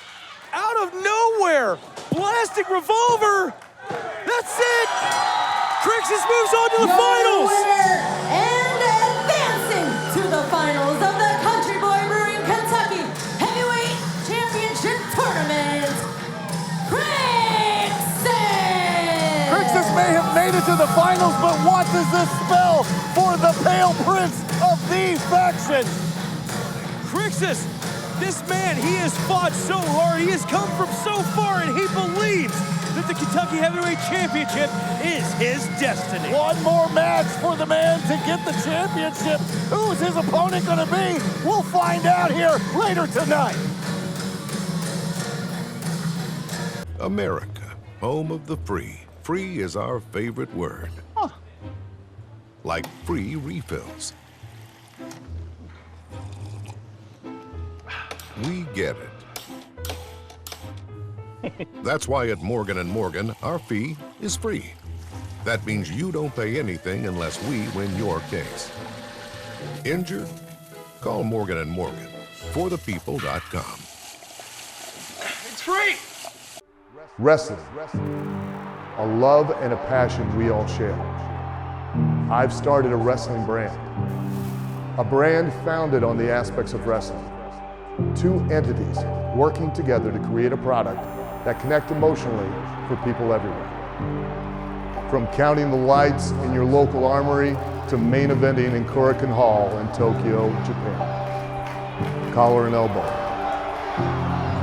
out of nowhere, blasting Revolver. That's it. Crixus moves on to the finals. Winner and advancing to the finals of the Country Boy Brewing Kentucky Heavyweight Championship Tournament, Crixus. Crixus may have made it to the finals, but what does this spell for the Pale Prince of the faction? Crixus, this man, he has fought so hard, he has come from so far, and he believes that the Kentucky Heavyweight Championship is his destiny. One more match for the man to get the championship. Who's his opponent gonna be? We'll find out here later tonight. America, home of the free. free is our favorite word. Like free refills. We get it. That's why at Morgan & Morgan, our fee is free. That means you don't pay anything unless we win your case. Injured? Call Morgan & Morgan. ForThePeople.com. It's free! Wrestling, a love and a passion we all share. I've started a wrestling brand. A brand founded on the aspects of wrestling. Two entities working together to create a product that connect emotionally for people everywhere. From counting the lights in your local armory to main eventing in Korakuen Hall in Tokyo, Japan. Collar and elbow,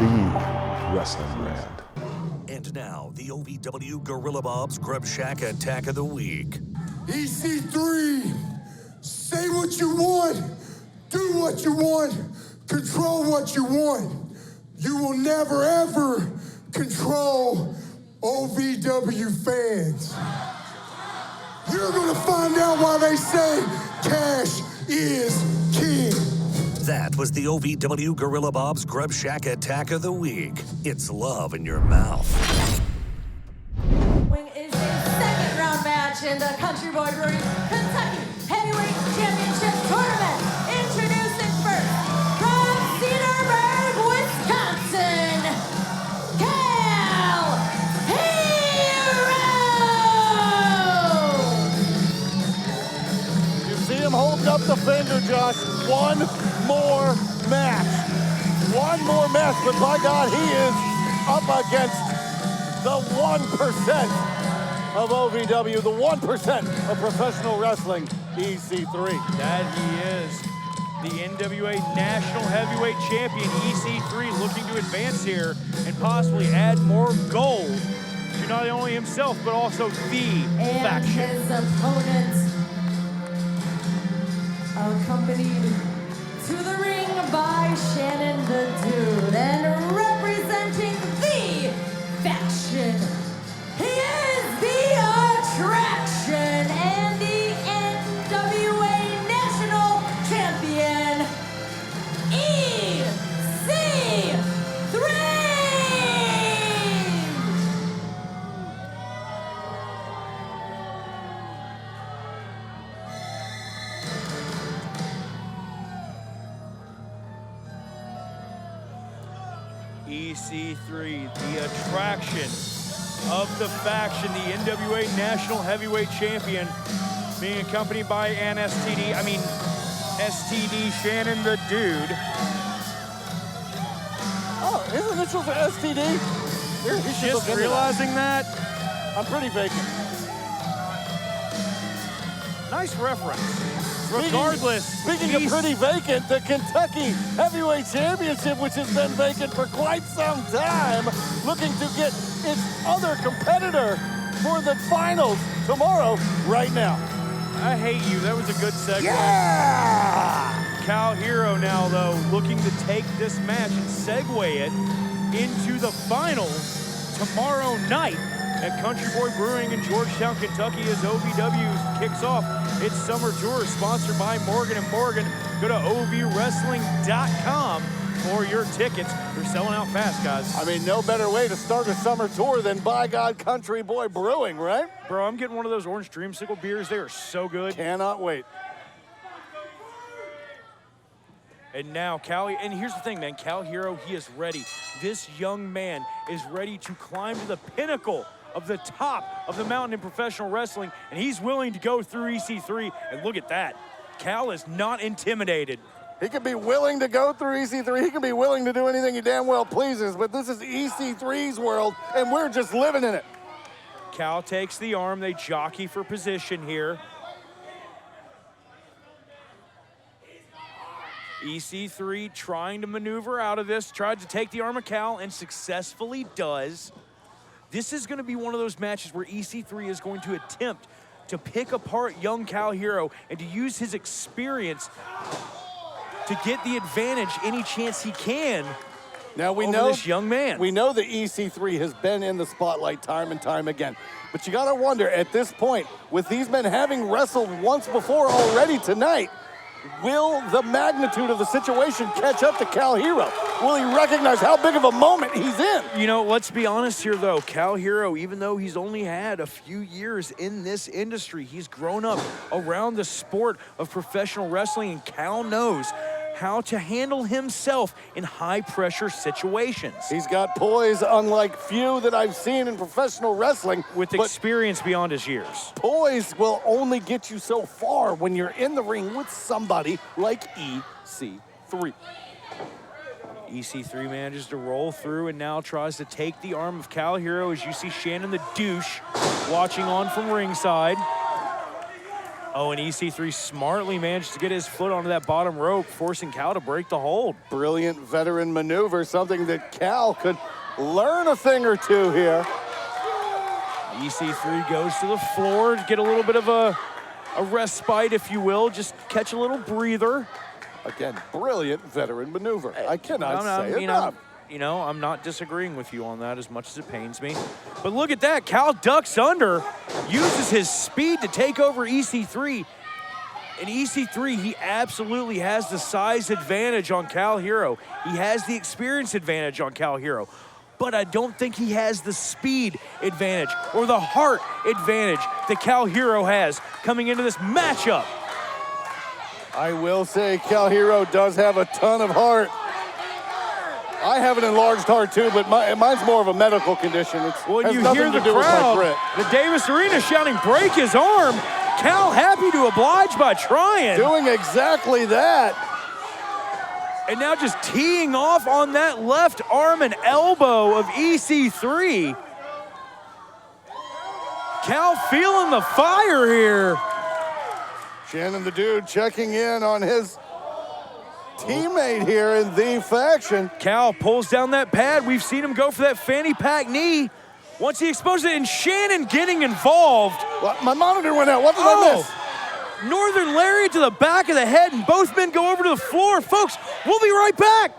the wrestling brand. And now, the OVW Gorilla Bob's Grub Shack Attack of the Week. EC3, say what you want, do what you want, control what you want. You will never ever control OVW fans. You're gonna find out why they say cash is king. That was the OVW Gorilla Bob's Grub Shack Attack of the Week. It's love in your mouth. Is a second round match in the Country Boy Brewing Kentucky Heavyweight Championship Tournament. Introducing first, from Cedarburg, Wisconsin, Kal Herro! You see him holding up the finger, Josh. One more match. One more match, but by God, he is up against the 1% of OVW, the 1% of professional wrestling, EC3. That he is. The NWA National Heavyweight Champion, EC3, looking to advance here and possibly add more gold to not only himself, but also the faction. And his opponent, accompanied to the ring by Shannon the Dude, and representing the faction, he is the attraction and the NWA National Champion, EC3! EC3, the attraction of the faction, the NWA National Heavyweight Champion, being accompanied by an STD Shannon the Dude. Oh, his initials are STD? Here, he should Just realizing that. I'm pretty vacant. Nice reference. Regardless. Speaking of pretty vacant, the Kentucky Heavyweight Championship, which has been vacant for quite some time, looking to get its other competitor for the finals tomorrow, right now. I hate you. That was a good segue. Yeah! Kal Herro now, though, looking to take this match and segue it into the finals tomorrow night at Country Boy Brewing in Georgetown, Kentucky, as OVW kicks off its summer tour, sponsored by Morgan & Morgan. Go to ovwrestling.com for your tickets. They're selling out fast, guys. I mean, no better way to start a summer tour than, by God, Country Boy Brewing, right? Bro, I'm getting one of those orange dreamsicle beers. They are so good. Cannot wait. And now and here's the thing, man, Kal Herro, he is ready. This young man is ready to climb to the pinnacle of the top of the mountain in professional wrestling, and he's willing to go through EC3, and look at that. Kal is not intimidated. He can be willing to go through EC3. He can be willing to do anything he damn well pleases, but this is EC3's world, and we're just living in it. Kal takes the arm. They jockey for position here. EC3 trying to maneuver out of this, tried to take the arm of Kal and successfully does. This is going to be one of those matches where EC3 is going to attempt to pick apart young Kal Herro and to use his experience to get the advantage any chance he can Now we over know this young man. We know the EC3 has been in the spotlight time and time again. But you gotta wonder at this point, with these men having wrestled once before already tonight, will the magnitude of the situation catch up to Kal Herro? Will he recognize how big of a moment he's in? You know, let's be honest here, though. Kal Herro, even though he's only had a few years in this industry, he's grown up around the sport of professional wrestling, and Kal knows how to handle himself in high-pressure situations. He's got poise unlike few that I've seen in professional wrestling. With experience beyond his years. Poise will only get you so far when you're in the ring with somebody like EC3. EC3 manages to roll through and now tries to take the arm of Kal Herro, as you see Shannon the douche watching on from ringside. Oh, and EC3 smartly managed to get his foot onto that bottom rope, forcing Kal to break the hold. Brilliant veteran maneuver, something that Kal could learn a thing or two here. EC3 goes to the floor to get a little bit of a respite, if you will, just catch a little breather. Again, brilliant veteran maneuver. I cannot say enough. I'm not disagreeing with you on that as much as it pains me. But look at that, Kal ducks under, uses his speed to take over EC3. And EC3, he absolutely has the size advantage on Kal Herro. He has the experience advantage on Kal Herro. But I don't think he has the speed advantage or the heart advantage that Kal Herro has coming into this matchup. I will say Kal Herro does have a ton of heart. I have an enlarged heart too, but mine's more of a medical condition. When you hear the crowd, the Davis Arena shouting, "Break his arm," Kal happy to oblige by trying. Doing exactly that. And now just teeing off on that left arm and elbow of EC3. Kal feeling the fire here. Shannon the dude checking in on his teammate here in the faction. Kal pulls down that pad. We've seen him go for that fanny pack knee. Once he exposes it, and Shannon getting involved. What? My monitor went out. What did I miss? Northern lariat to the back of the head, and both men go over to the floor. Folks, we'll be right back.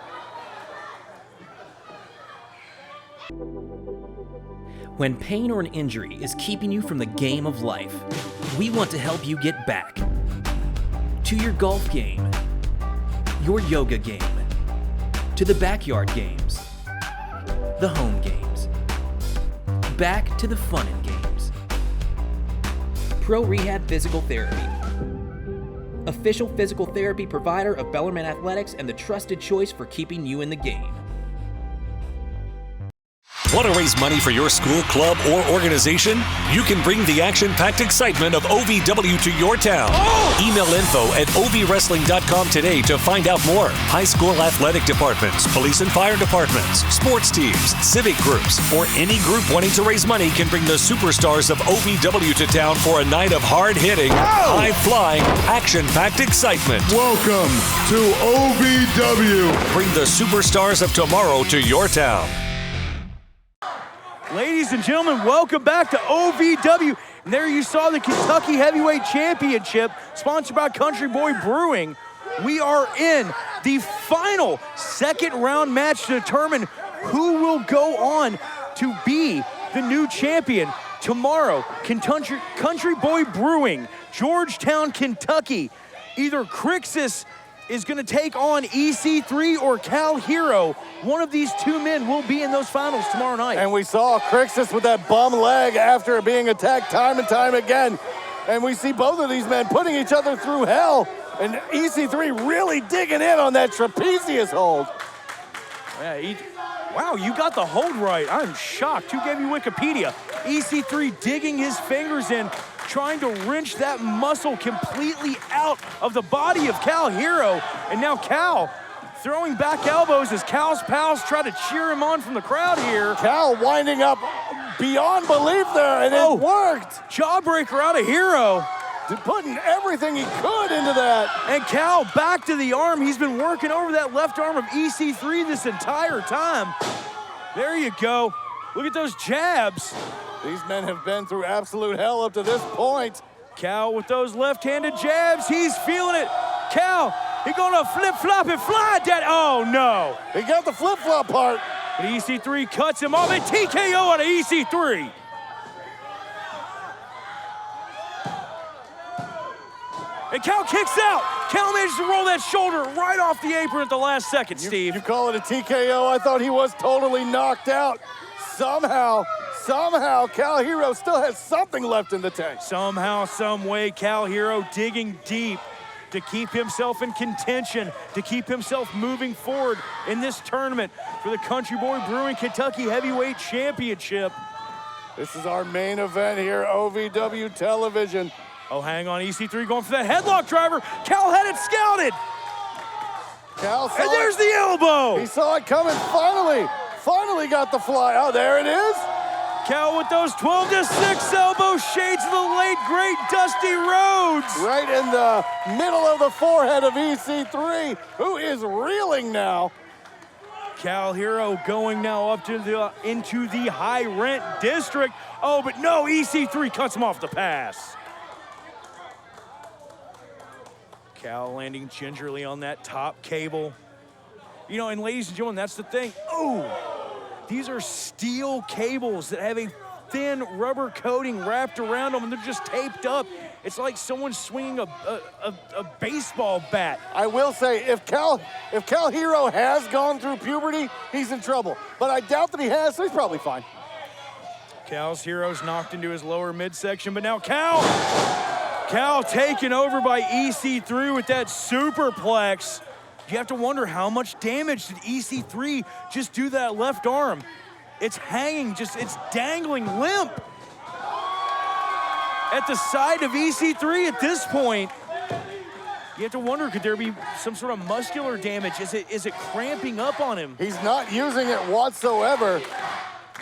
When pain or an injury is keeping you from the game of life, we want to help you get back to your golf game, your yoga game, to the backyard games, the home games, back to the fun and games. Pro Rehab Physical Therapy, official physical therapy provider of Bellarmine Athletics and the trusted choice for keeping you in the game. Want to raise money for your school, club, or organization? You can bring the action-packed excitement of OVW to your town. Email info@ovwrestling.com today to find out more. High school athletic departments, police and fire departments, sports teams, civic groups, or any group wanting to raise money can bring the superstars of OVW to town for a night of hard-hitting, high-flying, action-packed excitement. Welcome to OVW. Bring the superstars of tomorrow to your town. Ladies and gentlemen, welcome back to OVW. And there you saw the Kentucky Heavyweight Championship, sponsored by Country Boy Brewing. We are in the final second round match to determine who will go on to be the new champion. Tomorrow, Country Boy Brewing, Georgetown, Kentucky. Either Crixus is going to take on EC3 or Kal Herro. One of these two men will be in those finals tomorrow night. And we saw Crixus with that bum leg after being attacked time and time again. And we see both of these men putting each other through hell. And EC3 really digging in on that trapezius hold. Yeah, wow, you got the hold right. I'm shocked. Who gave you Wikipedia? EC3 digging his fingers in, trying to wrench that muscle completely out of the body of Kal Herro. And now Kal throwing back elbows as Kal's pals try to cheer him on from the crowd here. Kal winding up beyond belief there, and it worked. Jawbreaker out of Herro. Putting everything he could into that. And Kal back to the arm. He's been working over that left arm of EC3 this entire time. There you go. Look at those jabs. These men have been through absolute hell up to this point. Kal with those left-handed jabs. He's feeling it. Kal He gonna flip-flop and fly that. Oh, no. He got the flip-flop part. But EC3 cuts him off, and TKO out of EC3. And Kal kicks out. Kal manages to roll that shoulder right off the apron at the last second, Steve. You call it a TKO? I thought he was totally knocked out. Somehow, Kal Herro still has something left in the tank. Somehow, some way, Kal Herro digging deep to keep himself in contention, to keep himself moving forward in this tournament for the Country Boy Brewing Kentucky Heavyweight Championship. This is our main event here, OVW Television. Oh, hang on, EC3 going for that headlock driver. Kal had it scouted. Kal saw and there's the elbow. He saw it coming, finally got the fly. Oh, there it is. Kal with those 12-6 elbow shades of the late, great Dusty Rhodes. Right in the middle of the forehead of EC3, who is reeling now. Kal Herro going now up to into the high rent district. Oh, but no, EC3 cuts him off the pass. Kal landing gingerly on that top cable. You know, and ladies and gentlemen, that's the thing. Oh, these are steel cables that have a thin rubber coating wrapped around them, and they're just taped up. It's like someone swinging a baseball bat. I will say, if Kal Herro has gone through puberty, he's in trouble. But I doubt that he has, so he's probably fine. Kal Herro's knocked into his lower midsection, but now Kal taken over by EC3 with that superplex. You have to wonder how much damage did EC3 just do that left arm. It's hanging, it's dangling limp at the side of EC3 at this point. You have to wonder, could there be some sort of muscular damage? Is it cramping up on him? He's not using it whatsoever.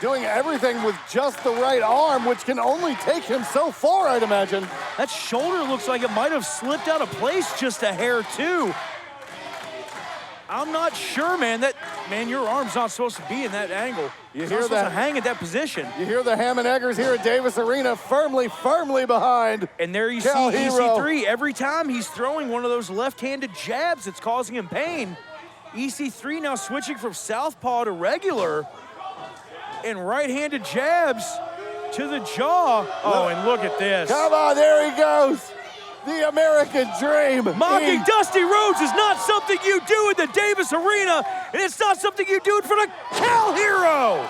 Doing everything with just the right arm, which can only take him so far, I'd imagine. That shoulder looks like it might have slipped out of place just a hair, too. I'm not sure, man. Your arm's not supposed to be in that angle. You it's hear not that? Supposed to hang at that position. You hear the Ham and Eggers here at Davis Arena, firmly behind. And there you Kal see Herro. EC3. Every time he's throwing one of those left-handed jabs, it's causing him pain. EC3 now switching from southpaw to regular. And right-handed jabs to the jaw. Oh, and look at this. Come on, there he goes. The American dream. Mocking Dusty Rhodes is not something you do in the Davis Arena, and it's not something you do in front of Kal Herro.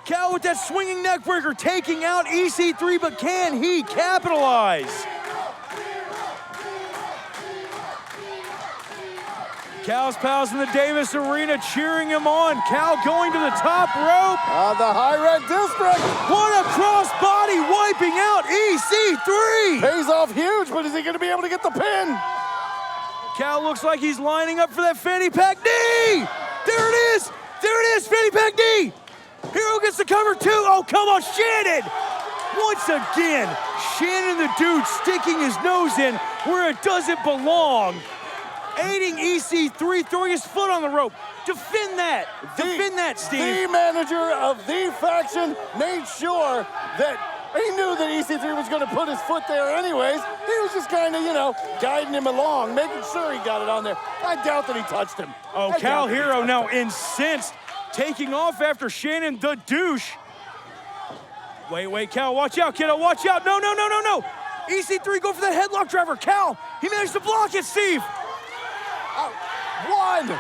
Kal with that swinging neckbreaker taking out EC3, but can he capitalize? Kal's pals in the Davis Arena cheering him on. Kal going to the top rope. The high red district. What a crossbody wiping out EC3. Pays off huge, but is he going to be able to get the pin? Kal looks like he's lining up for that fanny pack knee. There it is. There it is, fanny pack knee. Herro gets the cover too. Oh, come on, Shannon. Once again, Shannon the dude sticking his nose in where it doesn't belong. Aiding EC3, throwing his foot on the rope. Defend that. Defend that, Steve. The manager of the faction made sure that he knew that EC3 was going to put his foot there anyways. He was just kind of, guiding him along, making sure he got it on there. I doubt that he touched him. Oh, Kal Herro now incensed, taking off after Shannon the douche. Wait, Kal, watch out, kiddo, watch out. No. EC3 go for that headlock driver. Kal, he managed to block it, Steve. 1, 2.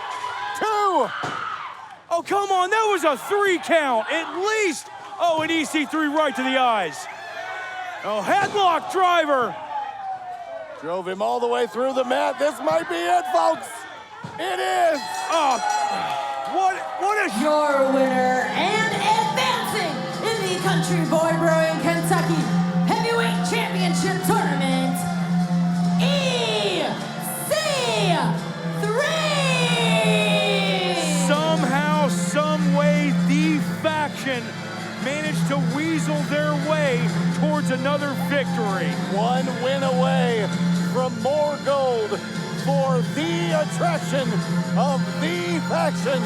Oh, come on, that was a 3 count, at least. Oh, and EC3 right to the eyes. Oh, headlock driver. Drove him all the way through the mat. This might be it, folks. It is. Oh, what a... Your winner and advancing in the Country Boy Brewing Kentucky Heavyweight Championship Tournament, Somehow, some way, the faction managed to weasel their way towards another victory. 1 win away from more gold for the attraction of the faction,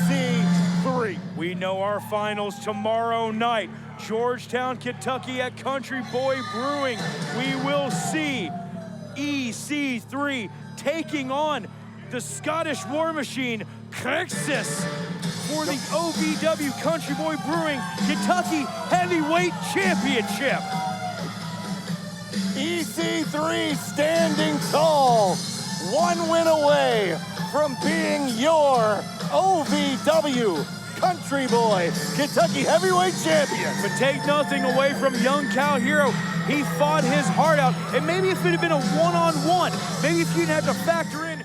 EC3. We know our finals tomorrow night. Georgetown, Kentucky at Country Boy Brewing. We will see EC3 taking on the Scottish War Machine, Crixus, for the OVW Country Boy Brewing Kentucky Heavyweight Championship. EC3 standing tall, one win away from being your OVW Country Boy Kentucky Heavyweight Champion. But take nothing away from young Kal Herro. He fought his heart out, and maybe if it had been a one-on-one, maybe if you didn't have to factor in